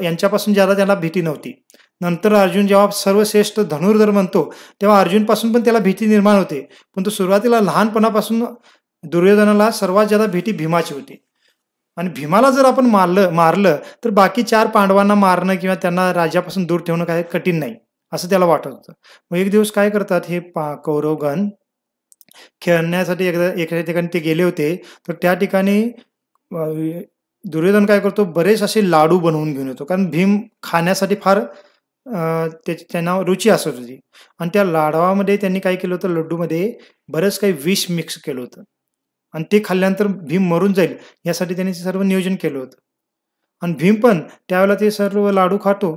यांच्यापासून ज्यादा त्याला भीती नव्हती. नंतर अर्जुन जेव्हा सर्वश्रेष्ठ धनुर्धर म्हणतो तेव्हा अर्जुनपासून पण त्याला भीती निर्माण होते. पण तो सुरुवातीला लहानपणापासून दुर्योधनाला सर्वात जादा भीती भीमाची होती. आणि भीमाला जर आपण मारलं तर बाकी 4 पांडवांना मारणं किंवा त्यांना राज्यापासून दूर ठेवणं काय कठीण नाही असं त्याला वाटत होतं. मग एक दिवस काय करतात हे कौरवगण? खेळण्यासाठी एका ठिकाणी ते गेले होते. तर त्या ठिकाणी दुर्योधन काय करतो? बरेच असे लाडू बनवून घेऊन येतो. कारण भीम खाण्यासाठी फार त्यांना रुची असत होती. आणि त्या लाडवामध्ये त्यांनी काय केलं होतं? लड्डूमध्ये बरंच काही विष मिक्स केलं होतं आणि ते खाल्ल्यानंतर भीम मरून जाईल यासाठी त्यांनी सर्व नियोजन केलं होतं. आणि भीम पण त्यावेळेला ते सर्व लाडू खातो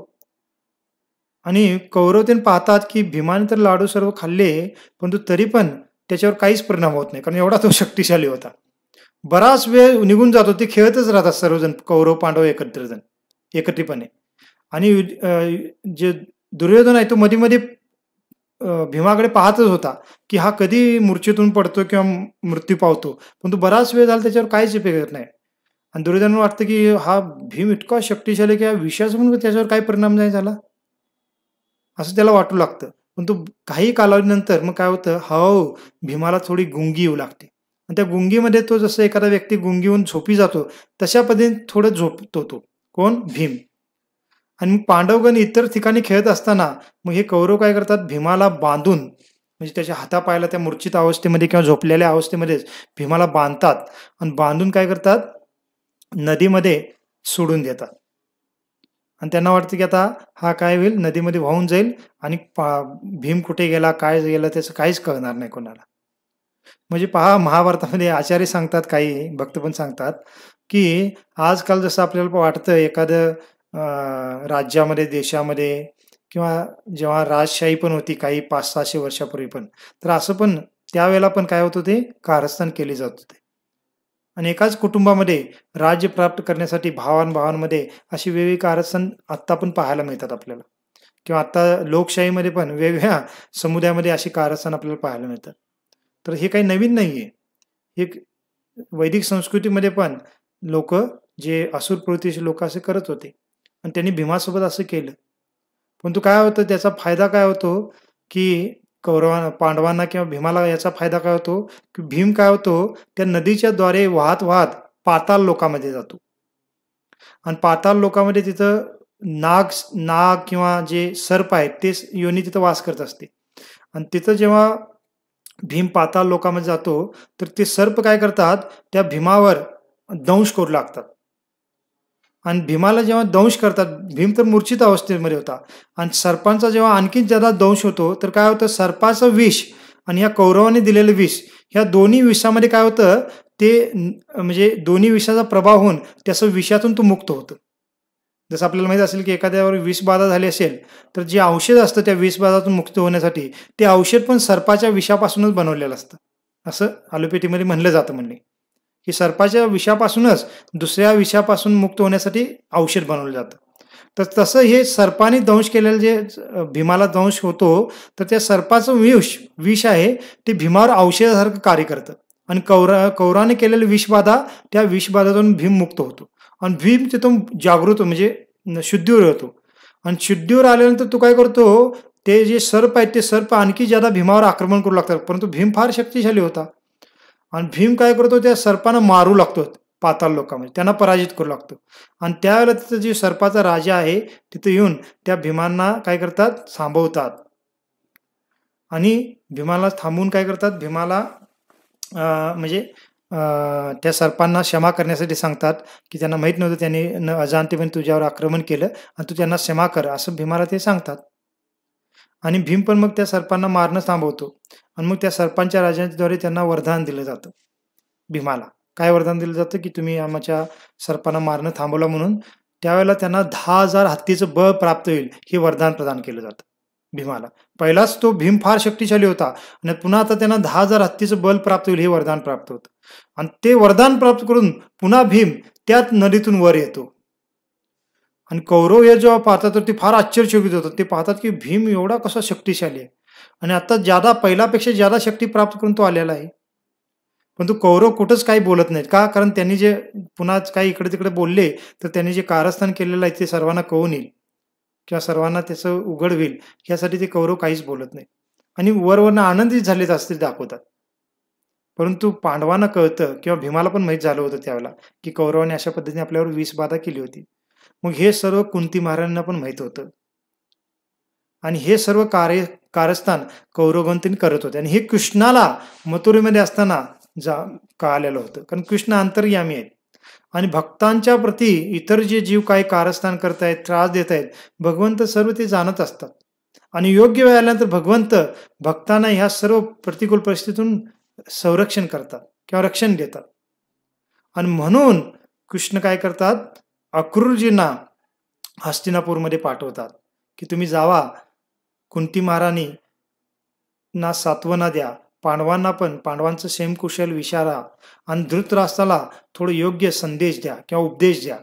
आणि कौरव ते पाहतात की भीमाने तर लाडू सर्व खाल्ले, परंतु तरी पण त्याच्यावर काहीच परिणाम होत नाही, कारण एवढा तो शक्तिशाली होता. बराच वेळ निघून जातो, ते खेळतच राहतात सर्वजण, कौरव पांडव एकत्रितपणे. आणि जे दुर्योधन आहे तो मध्ये मध्ये भीमाकडे पाहतच होता की हा कधी मूर्छेतून पडतो किंवा मृत्यू पावतो, पण तो बराच वेळ झाला त्याच्यावर काहीच उपयोग होत नाही. आणि दुर्योधनाला वाटतं की हा भीम इतका शक्तिशाली की विषयाचा पण त्याच्यावर काही परिणाम नाही झाला असं त्याला वाटू लागतं. पण तो काही कालावधीनंतर मग काय होतं? हो, भीमाला थोडी गुंगी येऊ लागते आणि त्या गुंगीमध्ये तो जसं एखादा व्यक्ती गुंगी होऊन झोपी जातो तशा पद्धतीने थोडं झोपतो तो. कोण? भीम. आणि मग पांडवगण इतर ठिकाणी खेळत असताना मग हे कौरव काय करतात, भीमाला बांधून म्हणजे त्याच्या हातापायाला त्या मूर्छित अवस्थेमध्ये किंवा झोपलेल्या अवस्थेमध्येच भीमाला बांधतात आणि बांधून काय करतात, नदीमध्ये सोडून देतात. आणि त्यांना वाटतं की आता हा काय होईल, नदीमध्ये वाहून जाईल आणि भीम कुठे गेला, काय गेला त्याचं काहीच कळणार नाही कोणाला. म्हणजे पहा, महाभारतामध्ये आचार्य सांगतात, काही भक्त पण सांगतात, की आजकाल जसं आपल्याला वाटतं एखादं राज्यामध्ये, देशामध्ये किंवा जेव्हा राजशाही पण होती काही 500-600 वर्षापूर्वी पण, तर असं पण त्यावेळेला पण काय होत होते, कारस्थान केले जात होते. आणि एकाच कुटुंबामध्ये राज्य प्राप्त करण्यासाठी भावांमध्ये अशी वेगवेगळी कारस्थान आत्ता पण पाहायला मिळतात आपल्याला. किंवा आता लोकशाहीमध्ये पण वेगवेगळ्या समुदायामध्ये अशी कारस्थान आपल्याला पाहायला मिळतात. तर हे काही नवीन नाहीये. हे वैदिक संस्कृतीमध्ये पण लोक, जे असुर प्रवृत्तीचे लोक असे करत होते आणि त्यांनी भीमासोबत असं केलं. परंतु काय होतं, त्याचा फायदा काय होतो, की पांडवांना किंवा भीमाला याचा फायदा काय होतो, की भीम काय होतो, त्या नदीच्या द्वारे वाहत वाहत पाताल लोकामध्ये जातो आणि पाताल लोकामध्ये तिथं नाग नाग किंवा जे सर्प आहेत ते योनी तिथं वास करत असते. आणि तिथं जेव्हा भीम पाताल लोकामध्ये जातो, तर ते सर्प काय करतात, त्या भीमावर दंश करू लागतात. आणि भीमाला जेव्हा दंश करतात, भीम तर मूर्छित अवस्थेमध्ये होता आणि सर्पांचा जेव्हा आणखी ज्यादा दंश होतो, तर काय होतं, सर्पाचं विष आणि या कौरवाने दिलेलं विष, ह्या दोन्ही विषामध्ये काय होतं, ते म्हणजे दोन्ही विषाचा प्रभाव होऊन त्याचं विषातून तो मुक्त होतं. जसं आपल्याला माहित असेल की एखाद्यावर विषबाधा झाली असेल, तर जे औषध असतं त्या विषबाधातून मुक्त होण्यासाठी, ते औषध पण सर्पाच्या विषापासूनच बनवलेलं असतं, असं ॲलोपॅथीमध्ये म्हणलं जातं. म्हणणे की सर्पाच्या विषापासूनच दुसऱ्या विषापासून मुक्त होण्यासाठी औषध बनवलं जातं. तर तसं हे सर्पाने दंश केलेलं जे भीमाला दंश होतो, तर त्या सर्पाचं विष आहे ते भीमावर औषधासारखं कार्य करतं आणि कौराने केलेली विषबाधा, त्या विषबाधातून भीम मुक्त होतो आणि भीम तिथून जागृत म्हणजे शुद्धीवर होतो. आणि शुद्धीवर आल्यानंतर तो काय करतो, ते जे सर्प आहेत ते सर्प आणखी ज्यादा भीमावर आक्रमण करू लागतात. परंतु भीम फार शक्तिशाली होता आणि भीम काय करतो, त्या सर्पांना मारू लागतो पाताल लोकांमध्ये, त्यांना पराजित करू लागतो. आणि त्यावेळेला तिथं जे सर्पाचा राजा आहे तिथं येऊन त्या भीमांना काय करतात, थांबवतात. आणि भीमाला थांबवून काय करतात, भीमाला म्हणजे त्या सर्पांना क्षमा करण्यासाठी सांगतात, की त्यांना माहीत नव्हतं त्यांनी अजाणतेपणे तुझ्यावर आक्रमण केलं आणि तू त्यांना क्षमा कर, असं भीमाला ते सांगतात. आणि भीम पण मग त्या सर्पांना मारणं थांबवतो आणि मग त्या सर्पांच्या राजांद्वारे त्यांना वरदान दिलं जातं भीमाला. काय वरदान दिलं जातं, की तुम्ही आमच्या सर्पांना मारणं थांबवलं म्हणून त्यावेळेला त्यांना 10,000 हत्तीचं बळ प्राप्त होईल, हे वरदान प्रदान केलं जातं भीमाला. पहिलाच तो भीम फार शक्तिशाली होता आणि पुन्हा आता त्यांना 10,000 हत्तीचं बल प्राप्त होईल, हे वरदान प्राप्त होतं. आणि ते वरदान प्राप्त करून पुन्हा भीम त्याच नदीतून वर येतो. आणि कौरव हे जेव्हा पाहतात तर ते फार आश्चर्यचकित होतात. ते पाहतात की भीम एवढा कसा शक्तिशाली आहे आणि आता पहिल्यापेक्षा ज्यादा शक्ती प्राप्त करून तो आलेला आहे. पण तो कौरव कुठंच काही बोलत नाहीत. का? कारण त्यांनी जे पुन्हा काही इकडे-तिकडे बोलले, तर त्यांनी जे कारस्थान केलेलं आहे ते सर्वांना कळून येईल किंवा सर्वांना त्याचं उघड होईल, यासाठी ते कौरव काहीच बोलत नाहीत आणि वरवरनं आनंदित झालेत असं ते दाखवतात. परंतु पांडवांना कळतं किंवा भीमाला पण माहीत झालं होतं त्यावेळेला, की कौरवाने अशा पद्धतीने आपल्यावर विषबाधा केली होती. मग हे सर्व कुंती महाराजांना पण माहीत होतं आणि हे सर्व कारस्थान कौरवगण करत होते आणि हे कृष्णाला मथुरेमध्ये असताना कळालेलं होतं. कारण कृष्ण अंतर्यामी आहेत आणि भक्तांच्या प्रती इतर जे जीव काही कारस्थान करतायत, त्रास देत आहेत, भगवंत सर्व ते जाणत असतात आणि योग्य वेळ आल्यानंतर भगवंत भक्तांना ह्या सर्व प्रतिकूल परिस्थितीतून संरक्षण करतात किंवा रक्षण देतात. आणि म्हणून कृष्ण काय करतात, अक्रूरजींना हस्तिनापूरमध्ये पाठवतात, की तुम्ही जावा, कुंती महाराणी ना सांत्वना द्या, पांडवांना पण पांडवांचं क्षेमकुशल विचारा आणि धृतराष्ट्राला थोडं योग्य संदेश द्या किंवा उपदेश द्या,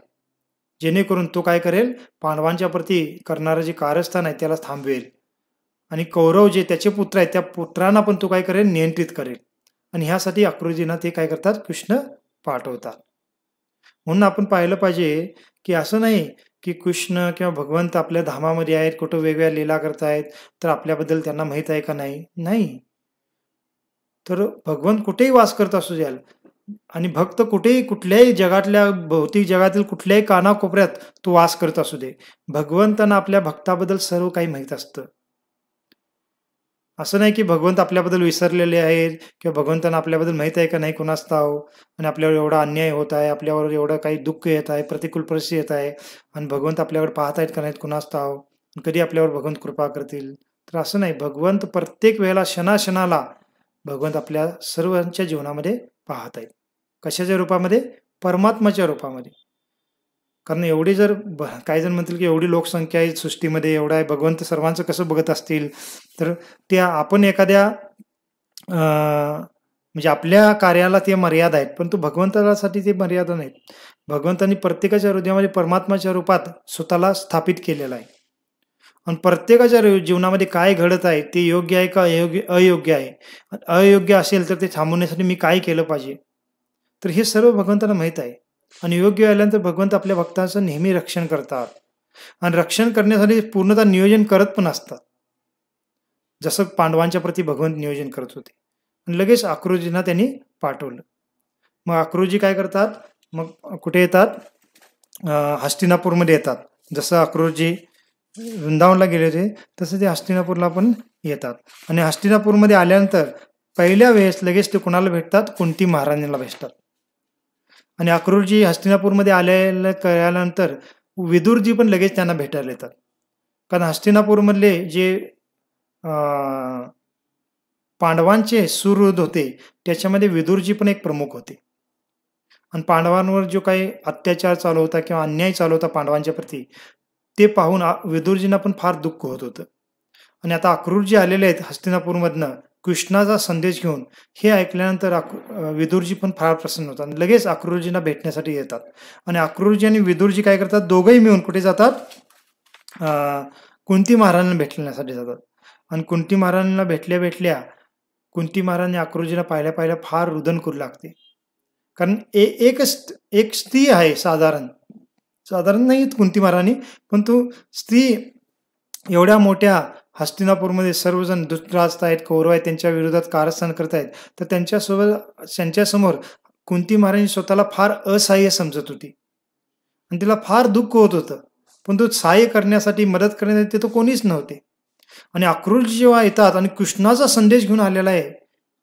जेणेकरून तो काय करेल, पांडवांच्या प्रती करणारं जे कारस्थान आहे त्याला थांबवेल आणि कौरव जे त्याचे पुत्र आहेत त्या पुत्रांना पण तो काय करेल, नियंत्रित करेल. आणि ह्यासाठी अक्रूरजींना ते काय करतात, कृष्ण पाठवतात. म्हणून आपण पाहिलं पाहिजे, की असं नाही की कृष्ण किंवा भगवंत आपल्या धामामध्ये आहेत, कुठं वेगवेगळ्या लीला करतायत, तर आपल्याबद्दल त्यांना माहीत आहे का नाही? नाही. तर भगवंत कुठेही वास करत असू द्याल, आणि भक्त कुठेही कुठल्याही जगातल्या भौतिक जगातील कुठल्याही कानाकोपऱ्यात तो वास करत असू दे, भगवंतांना आपल्या भक्ताबद्दल सर्व काही माहीत असतं. असं नाही की भगवंत आपल्याबद्दल विसरलेले आहेत किंवा भगवंतांना आपल्याबद्दल माहीत आहे का नाही कुणास ठाऊक आणि आपल्यावर एवढा अन्याय होत आहे, आपल्यावर एवढं काही दुःख येत आहे, प्रतिकूल परिस्थिती येत आहे आणि भगवंत आपल्याकडे पाहत आहेत का नाहीत कुणास ठाऊक, कधी आपल्यावर भगवंत कृपा करतील. तर असं नाही, भगवंत प्रत्येक वेळेला क्षणाक्षणाला भगवंत आपल्या सर्वांच्या जीवनामध्ये पाहत आहेत. कशाच्या रूपामध्ये? परमात्माच्या रूपामध्ये. कारण एवढी जर काही जण म्हणतील की एवढी लोकसंख्या आहे सृष्टीमध्ये, एवढा आहे, भगवंत सर्वांचं कसं बघत असतील? तर त्या आपण एखाद्या म्हणजे आपल्या कार्याला ते मर्यादा आहेत, परंतु भगवंतासाठी ते मर्यादा नाहीत. भगवंतांनी प्रत्येकाच्या हृदयामध्ये परमात्माच्या रूपात स्वतःला स्थापित केलेलं आहे. आणि प्रत्येकाच्या जीवनामध्ये काय घडत आहे ते योग्य आहे का अयोग्य आहे. अयोग्य असेल तर ते थांबवण्यासाठी मी काय केलं पाहिजे. तर हे सर्व भगवंतांना माहीत आहे. आणि योग्य आल्यानंतर भगवंत आपल्या भक्तांचं नेहमी रक्षण करतात. आणि रक्षण करण्यासाठी पूर्णतः नियोजन करत पण असतात. जसं पांडवांच्या प्रती भगवंत नियोजन करत होते. आणि लगेच अक्रूरजींना त्यांनी पाठवलं. मग अक्रूरजी काय करतात? मग कुठे येतात? हस्तिनापूरमध्ये येतात. जसं अक्रूरजी वृंदावनला गेले होते तसं ते हस्तिनापूरला पण येतात. आणि हस्तिनापूरमध्ये आल्यानंतर पहिल्या वेळेस लगेच ते कुणाला भेटतात? कुंती महाराणीला भेटतात. आणि अक्रूरजी हस्तिनापूरमध्ये कळल्यानंतर विदुरजी पण लगेच त्यांना भेटायला येतात. कारण हस्तिनापूरमधले जे पांडवांचे सुहृद होते त्याच्यामध्ये विदुरजी पण एक प्रमुख होते. आणि पांडवांवर जो काही अत्याचार चालू होता किंवा अन्याय चालू होता पांडवांच्या प्रती, ते पाहून विदुरजींना पण फार दुःख होत होतं. आणि आता अक्रूरजी आलेले आहेत हस्तिनापूरमधनं कृष्णाचा संदेश घेऊन. हे ऐकल्यानंतर विदुरजी पण फार प्रसन्न होतात आणि लगेच अक्रूरजींना भेटण्यासाठी येतात. आणि अक्रूरजी आणि विदुरजी काय करतात? दोघंही मिळून कुठे जातात? कुंती महाराजांना भेटण्यासाठी जातात. आणि कुंती महाराजांना भेटल्या कुंती महाराजांनी अक्रूरजीला पाहिल्या फार रुदन करू लागते. कारण एक स्त्री आहे, साधारण नाही कुंती महाराणी, पण तो स्त्री एवढ्या मोठ्या हस्तिनापूरमध्ये सर्वजण धृतराष्ट्र आहेत, कौरव आहेत, त्यांच्या विरोधात कारस्थान करत आहेत. तर त्यांच्यासमोर कुंती महाराणी स्वतःला फार असहाय्य समजत होती आणि तिला फार दुःख होत होतं. पण तो सहाय्य करण्यासाठी, मदत करण्यासाठी तिथं कोणीच नव्हते. आणि अक्रूरजी जेव्हा येतात आणि कृष्णाचा संदेश घेऊन आलेला आहे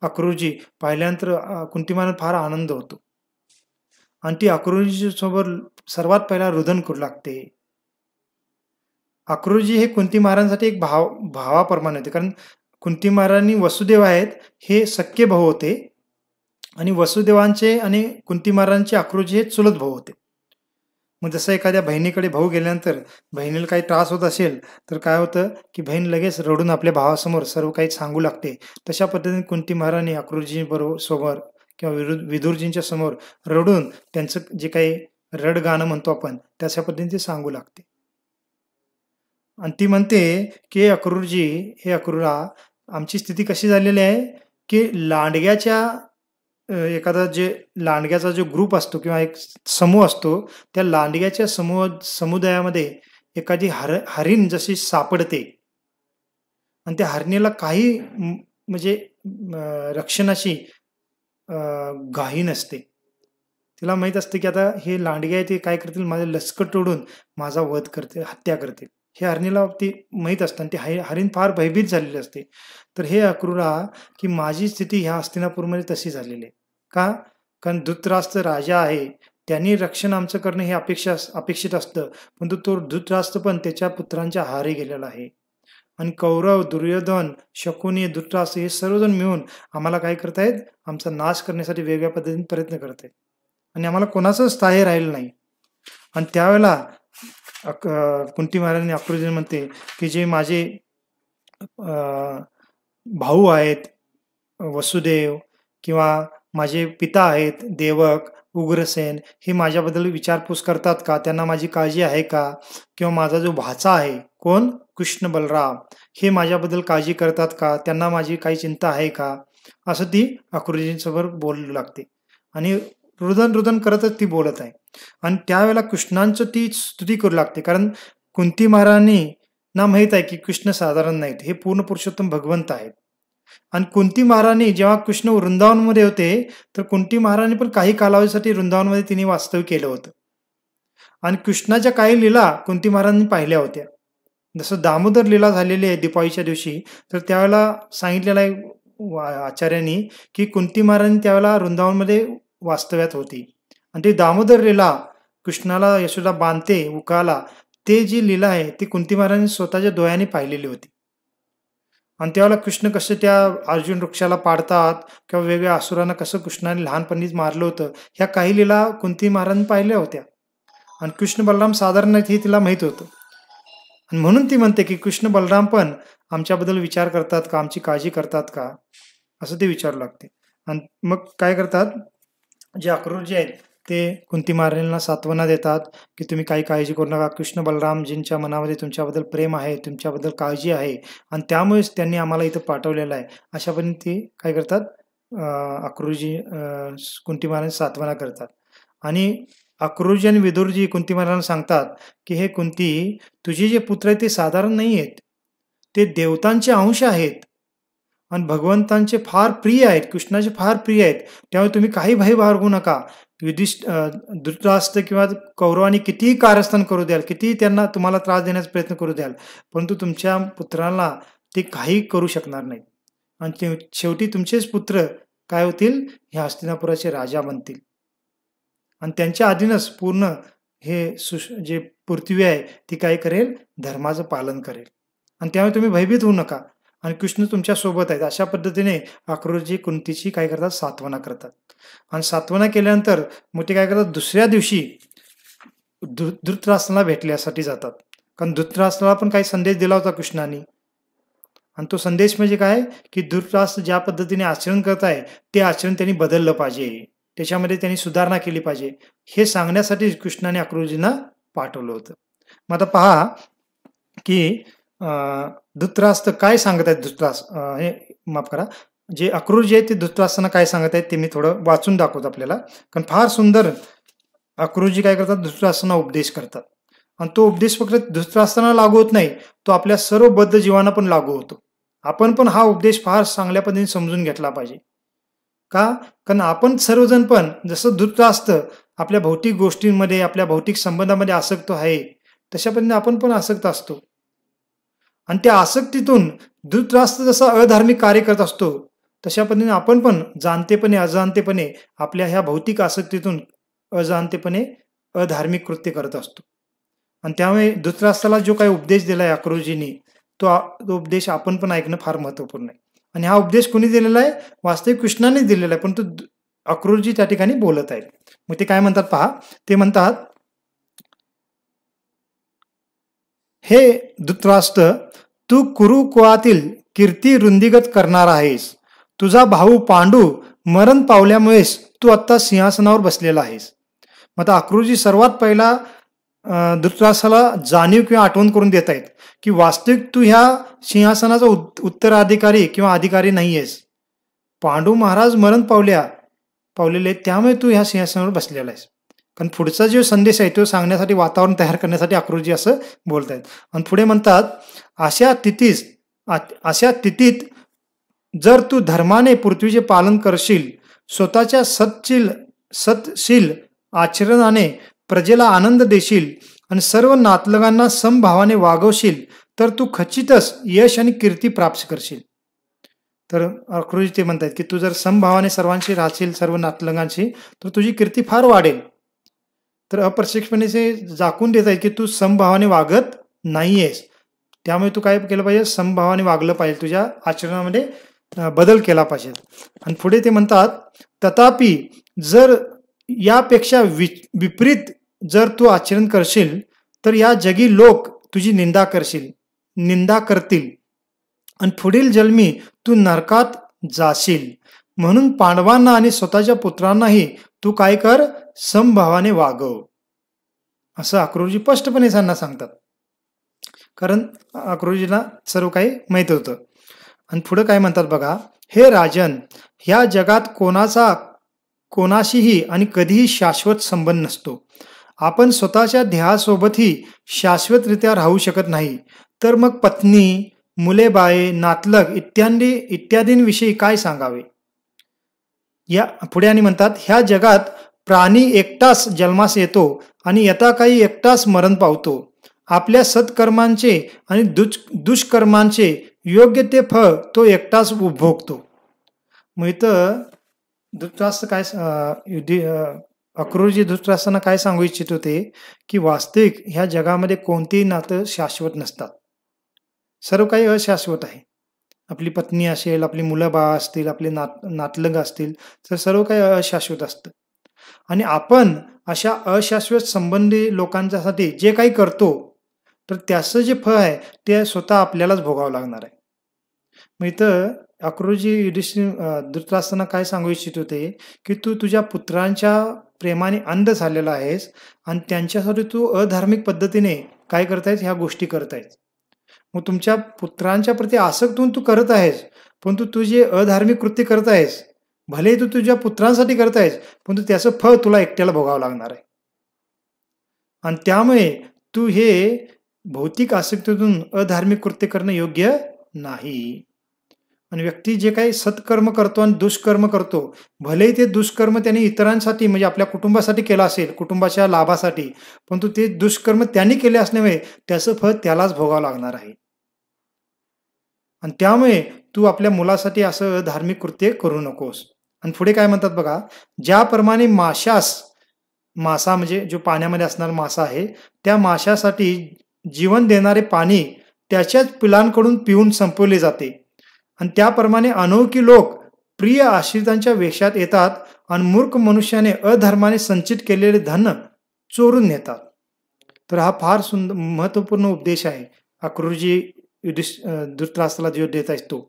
अक्रूरजी, पाहिल्यानंतर कुंती महाराज फार आनंद होतो आणि ती अक्रूरजी सोबत सर्वात पहिला रुदन करू लागते. अक्रूरजी हे कुंती महाराजांसाठी एक भावाप्रमाणे होते. कारण कुंती महाराणी वसुदेव आहेत, हे सख्खे भाऊ होते आणि वसुदेवांचे आणि कुंती महाराजांचे अक्रूरजी हे चुलत भाऊ होते. मग जसं एखाद्या बहिणीकडे भाऊ गेल्यानंतर बहिणीला काही त्रास होत असेल तर काय होतं की बहीण लगेच रडून आपल्या भावासमोर सर्व काही सांगू लागते. तशा पद्धतीने कुंती महाराणी अक्रूरजी बरोबर समोर किंवा विदुरजींच्या समोर रडून त्यांचं जे काही रडगाणं म्हणतो आपण त्याच्या पद्धतीने ते सांगू लागते. आणि ती म्हणते की अक्रूरा, आमची स्थिती कशी झालेली आहे की लांडग्याचा जो ग्रुप असतो किंवा एक समूह असतो, त्या लांडग्याच्या समुदायामध्ये एखादी हरीण जशी सापडते आणि त्या हरणीला काही म्हणजे रक्षणाची घाई नसते. तिला माहीत असते की आता हे लांडगे आहे ते काय करतील, माझं लष्कर तोडून माझा वध करतील, हत्या करतील. हे हरणीला ती माहीत असतं आणि ती हरीण फार भयभीत झालेली असते. तर हे अक्रूरा की माझी स्थिती ह्या हस्तिनापूरमध्ये तशी झालेली आहे. का? कारण धृतराष्ट्र राजा आहे, त्यांनी रक्षण आमचं करणं हे अपेक्षित असतं, परंतु तो धृतराष्ट्र पण त्याच्या पुत्रांच्या आहारी गेलेला आहे. आणि कौरव, दुर्योधन, शकुनी, धृतराष्ट्र हे सर्वजण मिळून आम्हाला काय करतायत? आमचा नाश करण्यासाठी वेगळ्या पद्धतीने प्रयत्न करत आहेत आणि आम्हाला कोणाचं स्थायी राहिलं नाही. आणि त्यावेळेला कुंती महाराजांनी अक्रूरजी म्हणते की जे माझे भाऊ आहेत वसुदेव किंवा माझे पिता आहेत देवक, उग्रसेन, हे माझ्याबद्दल विचारपूस करतात का? त्यांना माझी काळजी आहे का? किंवा माझा जो भाचा आहे कोण? कृष्ण बलराम, हे माझ्याबद्दल काळजी करतात का? त्यांना माझी काही चिंता आहे का? असं ती अक्रूरजींसमोर बोलू लागते आणि रुदन करतच ती बोलत आहे. आणि त्यावेळेला कृष्णांचं ती स्तुती करू लागते. कारण कुंती महाराणी ना माहीत आहे की कृष्ण साधारण नाहीत, हे पूर्ण पुरुषोत्तम भगवंत आहेत. आणि कुंती महाराणी जेव्हा कृष्ण वृंदावनमध्ये होते तर कुंती महाराणी पण काही कालावधीसाठी वृंदावनमध्ये तिने वास्तव्य केलं होतं. आणि कृष्णाच्या काही लीला कुंती महाराजांनी पाहिल्या होत्या. जसं दामोदर लीला झालेली आहे दीपावलीच्या दिवशी, तर त्यावेळेला सांगितलेलं आहे आचार्यांनी की कुंती महाराणी त्यावेळेला वृंदावनमध्ये वास्तव्यात होती. आणि ती दामोदर लीला कृष्णाला यशोदा बांधते उकाला, ते जी लीला आहे ती कुंती महाराजांनी स्वतःच्या डोळ्याने पाहिलेली होती. आणि त्यावेळेला कृष्ण कसे त्या अर्जुन वृक्षाला पाडतात किंवा वेगवेगळ्या असुरांना कसं कृष्णाने लहानपणीच मारलं होतं, ह्या काही लीला कुंती महाराजांनी पाहिल्या होत्या. आणि कृष्ण बलराम साधारण हे तिला माहीत होतं. आणि म्हणून ती म्हणते की कृष्ण बलराम पण आमच्याबद्दल विचार करतात का, आमची काळजी करतात का, असं ते विचारू लागते. आणि मग काय करतात, जे अक्रूरजी आहेत ते कुंती महाराणींना सांत्वना देतात की तुम्ही काही काळजी करू नका, कृष्ण बलरामजींच्या मनामध्ये तुमच्याबद्दल प्रेम आहे, तुमच्याबद्दल काळजी आहे आणि त्यामुळेच त्यांनी आम्हाला इथं पाठवलेलं आहे. अशा पद्धतीने ते काय करतात, अक्रूरजी कुंती महाराणी सांत्वना करतात. आणि अक्रूरजी आणि विदुरजी कुंती महाराजांना सांगतात की हे कुंती, तुझे जे पुत्र आहेत ते साधारण नाही आहेत, ते देवतांचे अंश आहेत आणि भगवंतांचे फार प्रिय आहेत, कृष्णाचे फार प्रिय आहेत. त्यामुळे तुम्ही काही भय बाळगू नका. धृतराष्ट्र किंवा कौरवांनी कितीही कारस्थान करू द्याल, कितीही त्यांना तुम्हाला त्रास देण्याचा प्रयत्न करू द्याल, परंतु तुमच्या पुत्रांना ते काही करू शकणार नाहीत. आणि शेवटी तुमचेच पुत्र काय होतील, हे हस्तिनापुराचे राजा बनतील आणि त्यांच्या अधीनच पूर्ण हे जे पृथ्वी आहे ती काय करेल, धर्माचं पालन करेल. आणि त्यामुळे तुम्ही भयभीत होऊ नका आणि कृष्ण तुमच्या सोबत आहेत. अशा पद्धतीने अक्रूरजी कुंतीची काय करतात, सांत्वना करतात. आणि सांत्वना केल्यानंतर मग ते काय करतात, दुसऱ्या दिवशी धृतराष्ट्राला भेटण्यासाठी जातात. कारण धृतराष्ट्राला पण काही संदेश दिला होता कृष्णाने. आणि तो संदेश म्हणजे काय, की धृतराष्ट्र ज्या पद्धतीने आचरण करत आहे ते आचरण त्यांनी बदललं पाहिजे, त्याच्यामध्ये त्यांनी सुधारणा केली पाहिजे, हे सांगण्यासाठी कृष्णाने अक्रूरजींना पाठवलं होतं. मग आता पहा की धृतराष्ट्र काय सांगत आहेत, हे माफ करा, जे अक्रूरजी आहेत ते धृतराष्ट्रांना काय सांगत आहेत ते मी थोडं वाचून दाखवतो आपल्याला. कारण फार सुंदर अक्रूरजी काय करतात, धृतराष्ट्रांना उपदेश करतात. आणि तो उपदेश फक्त धृतराष्ट्रांना लागू होत नाही, तो आपल्या सर्व बद्ध जीवांना पण लागू होतो. आपण पण हा उपदेश फार चांगल्या पद्धतीने समजून घेतला पाहिजे. का, कारण आपण सर्वजण पण जसं धृतराष्ट्र आपल्या भौतिक गोष्टींमध्ये, आपल्या भौतिक संबंधामध्ये आसक्त आहे, तशा पद्धतीने आपण पण आसक्त असतो. आणि त्या आसक्तीतून धृतराष्ट्र जसा अधार्मिक कार्य करत असतो, तशा पद्धतीने आपण पण जाणतेपणे अजाणतेपणे आपल्या ह्या भौतिक आसक्तीतून अजाणतेपणे अधार्मिक कृत्य करत असतो. आणि त्यामुळे धृतराष्ट्राला जो काही उपदेश दिलाय अक्रूरजींनी, तो उपदेश आपण पण ऐकणं फार महत्वपूर्ण आहे. आणि हा उपदेश कोणी दिलेला आहे, वास्तविक कृष्णाने दिलेला आहे, परंतु अक्रूरजी त्या ठिकाणी बोलत आहेत. मग ते काय म्हणतात पहा, ते म्हणतात, हे धृतराष्ट्र, तू कुरुकुळातील कीर्ती रुंदीगत करणार आहेस. तुझा भाऊ पांडू मरण पावल्यामुळेच तू आता सिंहासनावर बसलेला आहेस. मग आता अक्रूरजी सर्वात पहिला धृतराष्ट्राला जाणीव किंवा आठवण करून देत आहेत की वास्तविक तू ह्या सिंहासनाचा उत्तराधिकारी किंवा अधिकारी नाही आहेस. पांडू महाराज मरण पावलेले त्यामुळे तू ह्या सिंहासनावर बसलेला आहेस. कारण पुढचा जो संदेश आहे तो सांगण्यासाठी, वातावरण तयार करण्यासाठी अक्रूरजी असं बोलत आहेत. आणि पुढे म्हणतात, अशा तिथीत जर तू धर्माने पृथ्वीचे पालन करशील, स्वतःच्या सतशील आचरणाने प्रजेला आनंद देशील आणि सर्व नातलगांना समभावाने वागवशील, तर तू खचितच यश आणि कीर्ती प्राप्त करशील. तर अक्रूरजी ते म्हणतात की तू जर समभावाने सर्वांशी राहशील, सर्व नातलगांशी, तर तुझी कीर्ती फार वाढेल. तर अप्रत्यक्षपणे ते झाकून देत आहेत की तू समभावाने वागत नाहीयेस, त्यामुळे तू काय केलं पाहिजे, समभावाने वागलं पाहिजे, तुझ्या आचरणामध्ये बदल केला पाहिजे. आणि पुढे ते म्हणतात, तथापि जर यापेक्षा विपरीत जर तू आचरण करशील तर या जगी लोक तुझी निंदा करतील आणि पुढील जन्मी तू नरकात जाशील. म्हणून पांडवांना आणि स्वतःच्या पुत्रांनाही तू काय कर, समभावाने वागव, असं अक्रूरजी स्पष्टपणे त्यांना सांगतात. कारण अक्रूरजीला सर्व काही माहित होतं. आणि पुढे काय म्हणतात बघा, हे राजन, ह्या जगात कोणाशीही आणि कधीही शाश्वत संबंध नसतो. आपण स्वतःच्या देहासोबतही शाश्वतरित्या राहू शकत नाही, तर मग पत्नी, मुले बाळे नातलग इत्यादींविषयी काय सांगावे. या पुढे आणि म्हणतात, ह्या जगात प्राणी एकटाच जन्मास येतो आणि यथा काही एकटाच मरण पावतो. आपल्या सत्कर्मांचे आणि दुष्कर्मांचे योग्य ते फळ तो एकटाच उपभोगतो. मग इथं धृतराष्ट्र काय अक्रूरजी धृतराष्ट्रांना काय सांगू इच्छित होते की वास्तविक ह्या जगामध्ये कोणतेही नातं शाश्वत नसतात. सर्व काही अशाश्वत आहे. आपली पत्नी असेल, आपली मुलं बाळ असतील, आपले नातलग असतील, तर सर्व काही अशाश्वत असतं. आणि आपण अशा अशाश्वत संबंधी लोकांच्यासाठी जे काही करतो तर त्याचं जे फळ आहे ते स्वतः आपल्यालाच भोगावं लागणार आहे. मग इथं अक्रूरजी धृतराष्ट्रांना काय सांगू इच्छित होते की तू तुझ्या पुत्रांच्या प्रेमाने अंध झालेला आहेस आणि त्यांच्यासाठी तू अधार्मिक पद्धतीने काय करतायस, ह्या गोष्टी करतायस. मग तुमच्या पुत्रांच्या प्रती आसक्त होऊन तू करत आहेस, परंतु तू जे अधार्मिक कृत्य करत आहेस, भले तू तुझ्या पुत्रांसाठी करत आहेस, परंतु त्याचं फळ तुला एकट्याला भोगावं लागणार आहे. आणि त्यामुळे तू हे भौतिक आसक्तीतून अधार्मिक कृत्य करणं योग्य नाही. आणि व्यक्ती जे काही सत्कर्म करतो आणि दुष्कर्म करतो, भलेही ते दुष्कर्म त्याने इतरांसाठी म्हणजे आपल्या कुटुंबासाठी केलं असेल, कुटुंबाच्या लाभासाठी, परंतु ते दुष्कर्म त्यांनी केले असल्यामुळे त्याचं फळ त्यालाच भोगावं लागणार आहे. आणि त्यामुळे तू आपल्या मुलासाठी असं धार्मिक कृत्य करू नकोस. आणि पुढे काय म्हणतात बघा, ज्याप्रमाणे मासा म्हणजे जो पाण्यामध्ये असणारा मासा आहे, त्या माशासाठी जीवन देणारे पाणी त्याच्याच पिलांकडून पिऊन संपवले जाते. आणि त्याप्रमाणे अनोळखी लोक प्रिय आश्रितांच्या वेशात येतात आणि मूर्ख मनुष्याने अधर्माने संचित केलेले धन चोरून नेतात. तर हा फार सुंदर महत्वपूर्ण उपदेश आहे अक्रूरजी धृतराष्ट्राला जो देत आहेत तो.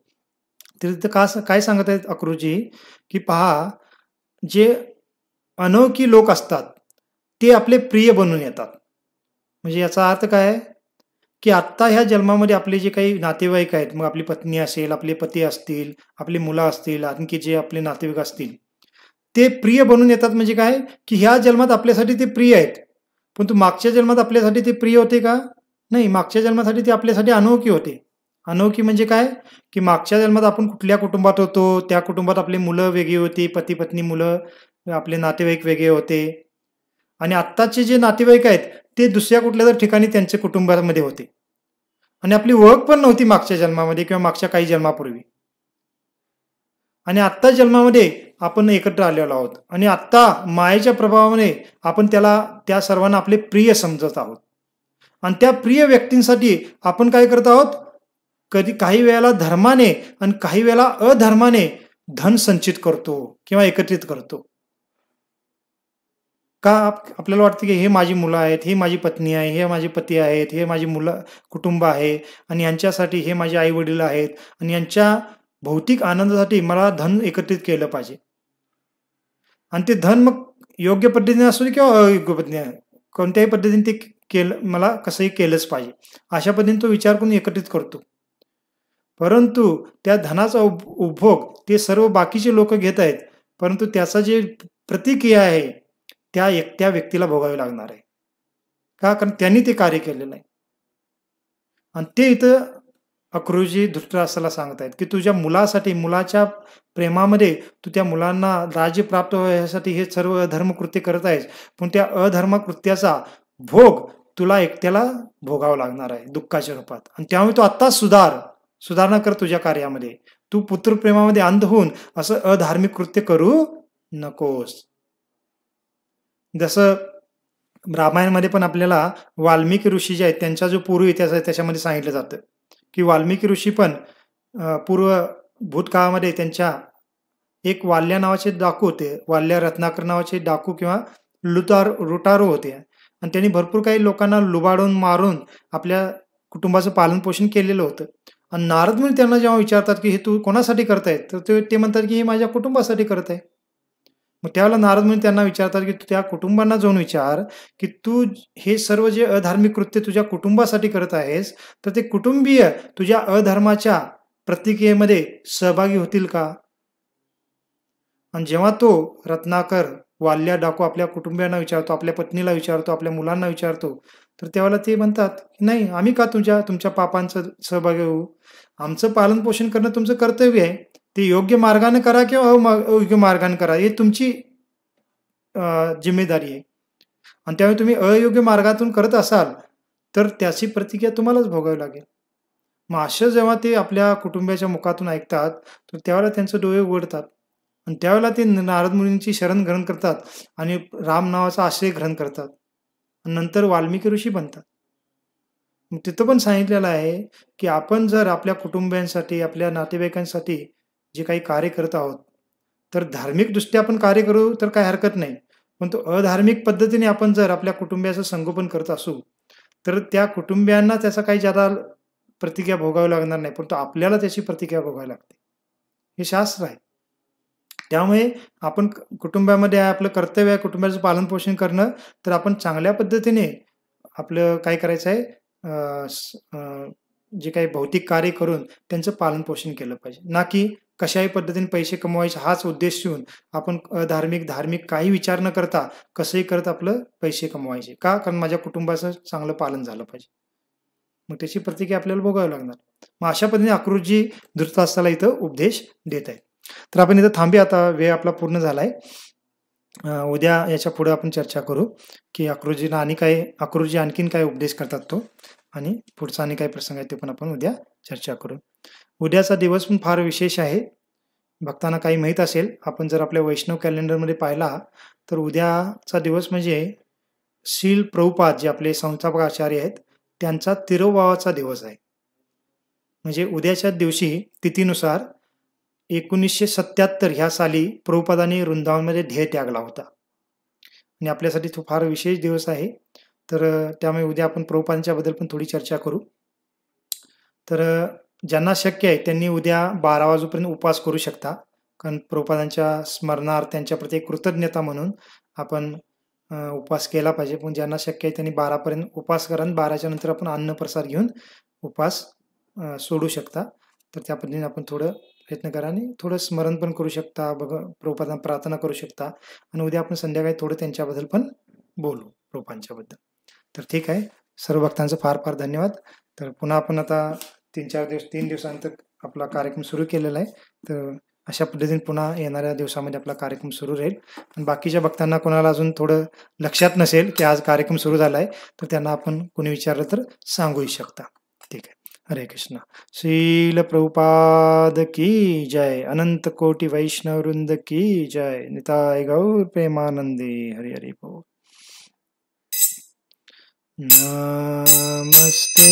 तर तिथं काय सांगत आहेत अक्रूरजी की पहा, जे अनोळखी लोक असतात ते आपले प्रिय बनून येतात. म्हणजे याचा अर्थ काय आहे की आत्ता ह्या जन्मामध्ये आपले जे काही नातेवाईक आहेत, मग आपली पत्नी असेल, आपले पती असतील, आपली मुलं असतील, आणखी जे आपले नातेवाईक असतील, ते प्रिय बनून येतात. म्हणजे काय की ह्या जन्मात आपल्यासाठी ते प्रिय आहेत, परंतु मागच्या जन्मात आपल्यासाठी ते प्रिय होते का? नाही, मागच्या जन्मासाठी ते आपल्यासाठी अनोळखी होते. अनोळखी म्हणजे काय की मागच्या जन्मात आपण कुठल्या कुटुंबात होतो, त्या कुटुंबात आपली मुलं वेगळी होती, पती पत्नी मुलं, आपले नातेवाईक वेगळे होते. आणि आत्ताचे जे नातेवाईक आहेत ते दुसऱ्या कुठल्या तरी ठिकाणी त्यांच्या कुटुंबामध्ये होते आणि आपली ओळख पण नव्हती मागच्या जन्मामध्ये किंवा मागच्या काही जन्मापूर्वी. आणि आत्ता जन्मामध्ये आपण एकत्र आलेलो आहोत आणि आत्ता मायेच्या प्रभावाने आपण त्या सर्वांना आपले प्रिय समजत आहोत. आणि त्या प्रिय व्यक्तींसाठी आपण काय करत आहोत, काही वेळेला धर्माने आणि काही वेळेला अधर्माने धन संचित करतो किंवा एकत्रित करतो. का आपल्याला वाटतं की हे माझी मुलं आहेत, ही माझी पत्नी आहे, हे माझे पती आहेत, हे माझी मुलं कुटुंब आहे आणि यांच्यासाठी हे माझे आई वडील आहेत आणि यांच्या भौतिक आनंदासाठी मला धन एकत्रित केलं पाहिजे. आणि ते धन मग योग्य पद्धतीने असू दे किंवा अयोग्य पद्धतीने, कोणत्याही पद्धतीने ते मला कसंही केलंच पाहिजे, अशा पद्धतीने तो विचार करून एकत्रित करतो. परंतु त्या धनाचा उपभोग ते सर्व बाकीचे लोक घेत आहेत, परंतु त्याचा जे प्रतिक्रिया आहे त्या एकट्या व्यक्तीला भोगावी लागणार आहे. का? कारण त्यांनी ते कार्य केलेलं आहे. आणि ते इथं अक्रूरजी धृतराष्ट्राला सांगत आहेत की तुझ्या मुलासाठी, मुलाच्या प्रेमामध्ये तू त्या मुलांना राज्य प्राप्त व्हायसाठी हे सर्व अधर्म कृत्य करत आहेस, पण त्या अधर्म कृत्याचा भोग तुला एकट्याला भोगावा लागणार आहे दुःखाच्या रूपात. आणि त्यामुळे तू आत्ताच सुधारणा कर तुझ्या कार्यामध्ये. तू पुत्रप्रेमामध्ये अंध होऊन असं अधार्मिक कृत्य करू नकोस. जसं रामायणामध्ये पण आपल्याला वाल्मिकी ऋषी जे आहेत त्यांचा जो पूर्व इतिहास आहे त्याच्यामध्ये सांगितलं जातं की वाल्मिकी ऋषी पण पूर्व भूतकाळामध्ये त्यांच्या एक वाल्या नावाचे डाकू होते, वाल्या रत्नाकर नावाचे डाकू किंवा लुटारू होते आणि त्यांनी भरपूर काही लोकांना लुबाडून मारून आपल्या कुटुंबाचं पालन पोषण केलेलं होतं. आणि नारद मुनी त्यांना जेव्हा विचारतात की हे तू कोणासाठी करताय, तर ते म्हणतात की हे माझ्या कुटुंबासाठी करत आहे. मग त्यावेळेला नारद मुनी त्यांना विचारतात की तू त्या कुटुंबांना जाऊन विचार की तू हे सर्व जे अधार्मिक कृत्य तुझ्या कुटुंबासाठी करत आहेस, तर ते कुटुंबीय तुझ्या अधर्माच्या प्रतिक्रियेमध्ये सहभागी होतील का? आणि जेव्हा तो रत्नाकर वाल्या डाकू आपल्या कुटुंबियांना विचारतो, आपल्या पत्नीला विचारतो, आपल्या मुलांना विचारतो, तर त्यावेळेला ते म्हणतात, नाही आम्ही का तुमच्या पापांचं सहभागी होऊ? आमचं पालनपोषण करणं तुमचं कर्तव्य आहे. ते योग्य मार्गाने करा किंवा अयोग्य मार्गाने करा, हे तुमची जिम्मेदारी आहे. आणि त्यावेळी तुम्ही अयोग्य मार्गातून करत असाल तर त्याची प्रतिक्रिया तुम्हालाच भोगावी लागेल. मग असं जेव्हा ते आपल्या कुटुंबियाच्या मुखातून ऐकतात तर त्यावेळेला त्यांचे डोळे उघडतात आणि त्यावेळेला ते नारद मुनींची शरण ग्रहण करतात आणि राम नावाचा आश्रय ग्रहण करतात आणि नंतर वाल्मिकी ऋषी बनतात. मग तिथं पण सांगितलेलं आहे की आपण जर आपल्या कुटुंबियांसाठी, आपल्या नातेवाईकांसाठी जे काही कार्य करत आहोत, तर धार्मिकदृष्ट्या आपण कार्य करू तर काही हरकत नाही. पण तो अधार्मिक पद्धतीने आपण जर आपल्या कुटुंबियाचं संगोपन करत असू, तर त्या कुटुंबियांना त्याचा काही ज्यादा प्रतिक्रिया भोगावी लागणार नाही, परंतु आपल्याला त्याची प्रतिक्रिया भोगावी लागते. हे शास्त्र आहे. त्यामुळे आपण कुटुंबामध्ये आपलं कर्तव्य आहे कुटुंबाचं पालनपोषण करणं, तर आपण चांगल्या पद्धतीने आपलं काय करायचं आहे, जे काही भौतिक कार्य करून त्यांचं पालनपोषण केलं पाहिजे. ना की कशाही पद्धतीने पैसे कमवायचे हाच उद्देश ठेवून आपण धार्मिक काही विचार न करता कसंही करत आपलं पैसे कमवायचे. का? कारण माझ्या कुटुंबाचं चांगलं पालन झालं पाहिजे. मग त्याची प्रतिक्रिया आपल्याला भोगावी लागणार. मग अशा पद्धतीने अक्रूरजी धृतराष्ट्राला इथं उपदेश देत आहेत. तर आपण इथं थांबूया, आता वेळ आपला पूर्ण झालाय. उद्या याच्या पुढे आपण चर्चा करू की अक्रूरजी आणखीन काय उपदेश करतात तो, आणि पुढचा आणि काय प्रसंग आहे ते पण आपण उद्या चर्चा करू. उद्याचा दिवस पण फार विशेष आहे. भक्तांना काही माहीत असेल, आपण जर आपल्या वैष्णव कॅलेंडरमध्ये पाहिला तर उद्याचा दिवस म्हणजे श्रील प्रभुपाद जे आपले संस्थापक आचार्य आहेत त्यांचा तिरोभावाचा दिवस आहे. म्हणजे उद्याच्या दिवशी तिथीनुसार 1977 ह्या साली प्रभुपादांनी वृंदावनमध्ये ध्येय त्यागला होता आणि आपल्यासाठी तो फार विशेष दिवस आहे. तर त्यामुळे उद्या आपण प्रभुपादांच्या बद्दल पण थोडी चर्चा करू. तर ज्यांना शक्य आहे त्यांनी उद्या 12 वाजेपर्यंत उपवास करू शकता, कारण प्रभुपादांच्या स्मरणार्थ त्यांच्याप्रती कृतज्ञता म्हणून आपण उपवास केला पाहिजे. पण ज्यांना शक्य आहे त्यांनी 12 पर्यंत उपवास करा आणि 12च्या नंतर आपण अन्नप्रसाद घेऊन उपवास सोडू शकता. तर त्या पद्धतीने आपण थोडं प्रयत्न करा आणि थोडं स्मरण पण करू शकता, प्रभुपादांना प्रार्थना करू शकता आणि उद्या आपण संध्याकाळी थोडं त्यांच्याबद्दल पण बोलू, प्रभुपादांच्याबद्दल. तर ठीक आहे, सर्व भक्तांचं फार फार धन्यवाद. तर पुन्हा आपण आता 3 दिवसानंतर आपला कार्यक्रम सुरू केलेला आहे. तर अशा पद्धतीने पुन्हा येणाऱ्या दिवसामध्ये आपला कार्यक्रम सुरू राहील. आणि बाकीच्या भक्तांना कोणाला अजून थोडं लक्षात नसेल की आज कार्यक्रम सुरू झाला आहे, तर त्यांना आपण कोणी विचारलं तर सांगूही शकता. ठीक आहे. हरे कृष्ण. श्रील प्रभुपाद की जय. अनंत कोटि वैष्णव वृंद की जय. निताय गौर प्रेमानंदे. हरि हरि बोल. नमस्ते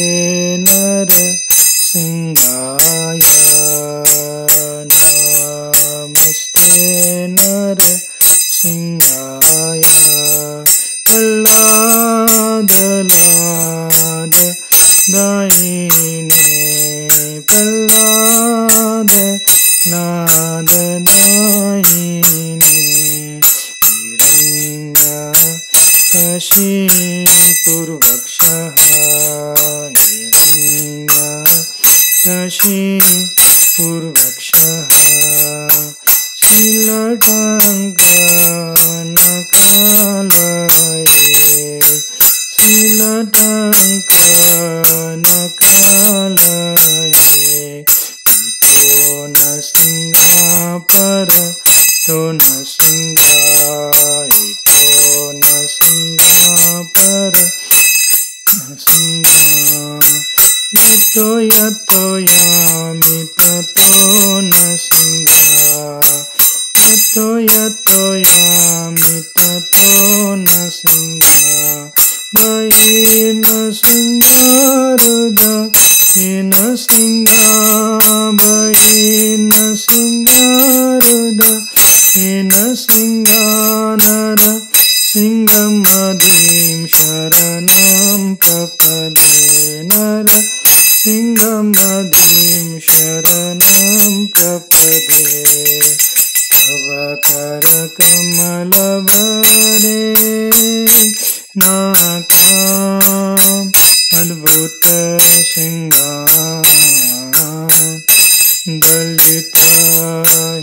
नर सिंहाय, नमस्ते नर सिंहाय, प्रल्हाद लाद दायिने, प्रल्हाद लाद दायिने, हिरण्यकशिपुर्वक्षः, हिरण्यकशिपुर्वक्षः, शीलटङ्कनकालये, शीलटङ्कनकालये, इतो न सिंहापर, तो न सिंहा, इतो न सिंहापर, न सिंहा, यतो यतो यामि ततो न सिंहा, यतो यतो यामि ततो न सिंहा, बहिर्न सिंहारुद, न सिंहा, बहिर्न सिंहारुद, न सिंहा, नर सिंहमदीं शरणं प्रपदे, नर सिंहमदीं शरणं प्रपदे, तव करकमलवरे नाकाम् अद्भुत सिंहा, दलित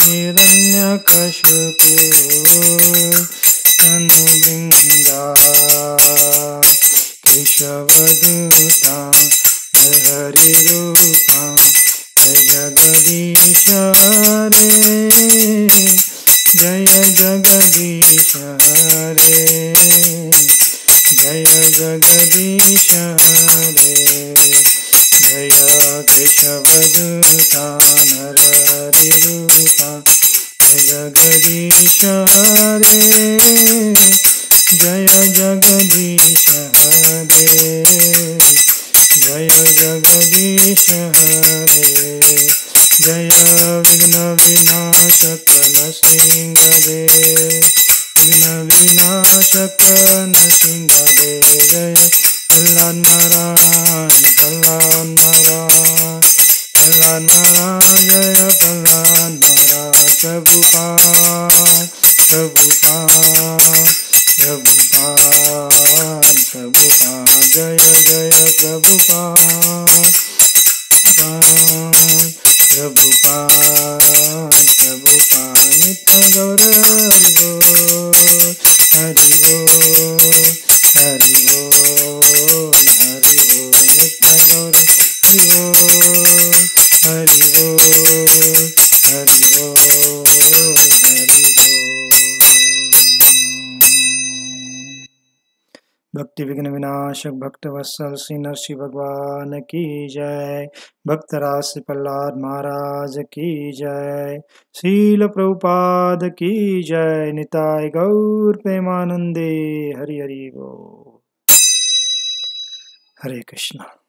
हिरण्यकशिपु रूपा जय जगदीश हरे, जय जगदीश हरे, जय जगदीश हरे, जय केशवदूता नरहरिरूपा जय जगदीश हरे, जय जगदीश हरे, जय जगदीश हरे, जय विघ्न विनाशक नृसिंहदेव, विघ्न विनाशक नृसिंहदेव, जय प्रह्लाद नारायण, प्रह्लाद नारायण, प्रह्लाद नारायण, जय प्रह्लाद नारायण, प्रभुपाद प्रभुपाद प्रभुपाद प्रभुपाद, जय जय प्रभुपाद प्रभुपाद प्रभुपाद, नित्य गौर हरि बोल हरि बोल हरि बोल हरि बोल, नित्य गौर हरि बोल हरि बोल हरि बोल हरि बोल। भक्ति विघ्न विनाशक भक्त वत्सल श्री नरसिंह भगवान की जय। भक्तराज श्री प्रहलाद महाराज की जय। शील प्रभुपाद की जय। निताय गौर प्रेमानंदे। हरि हरि बोल। हरे कृष्णा।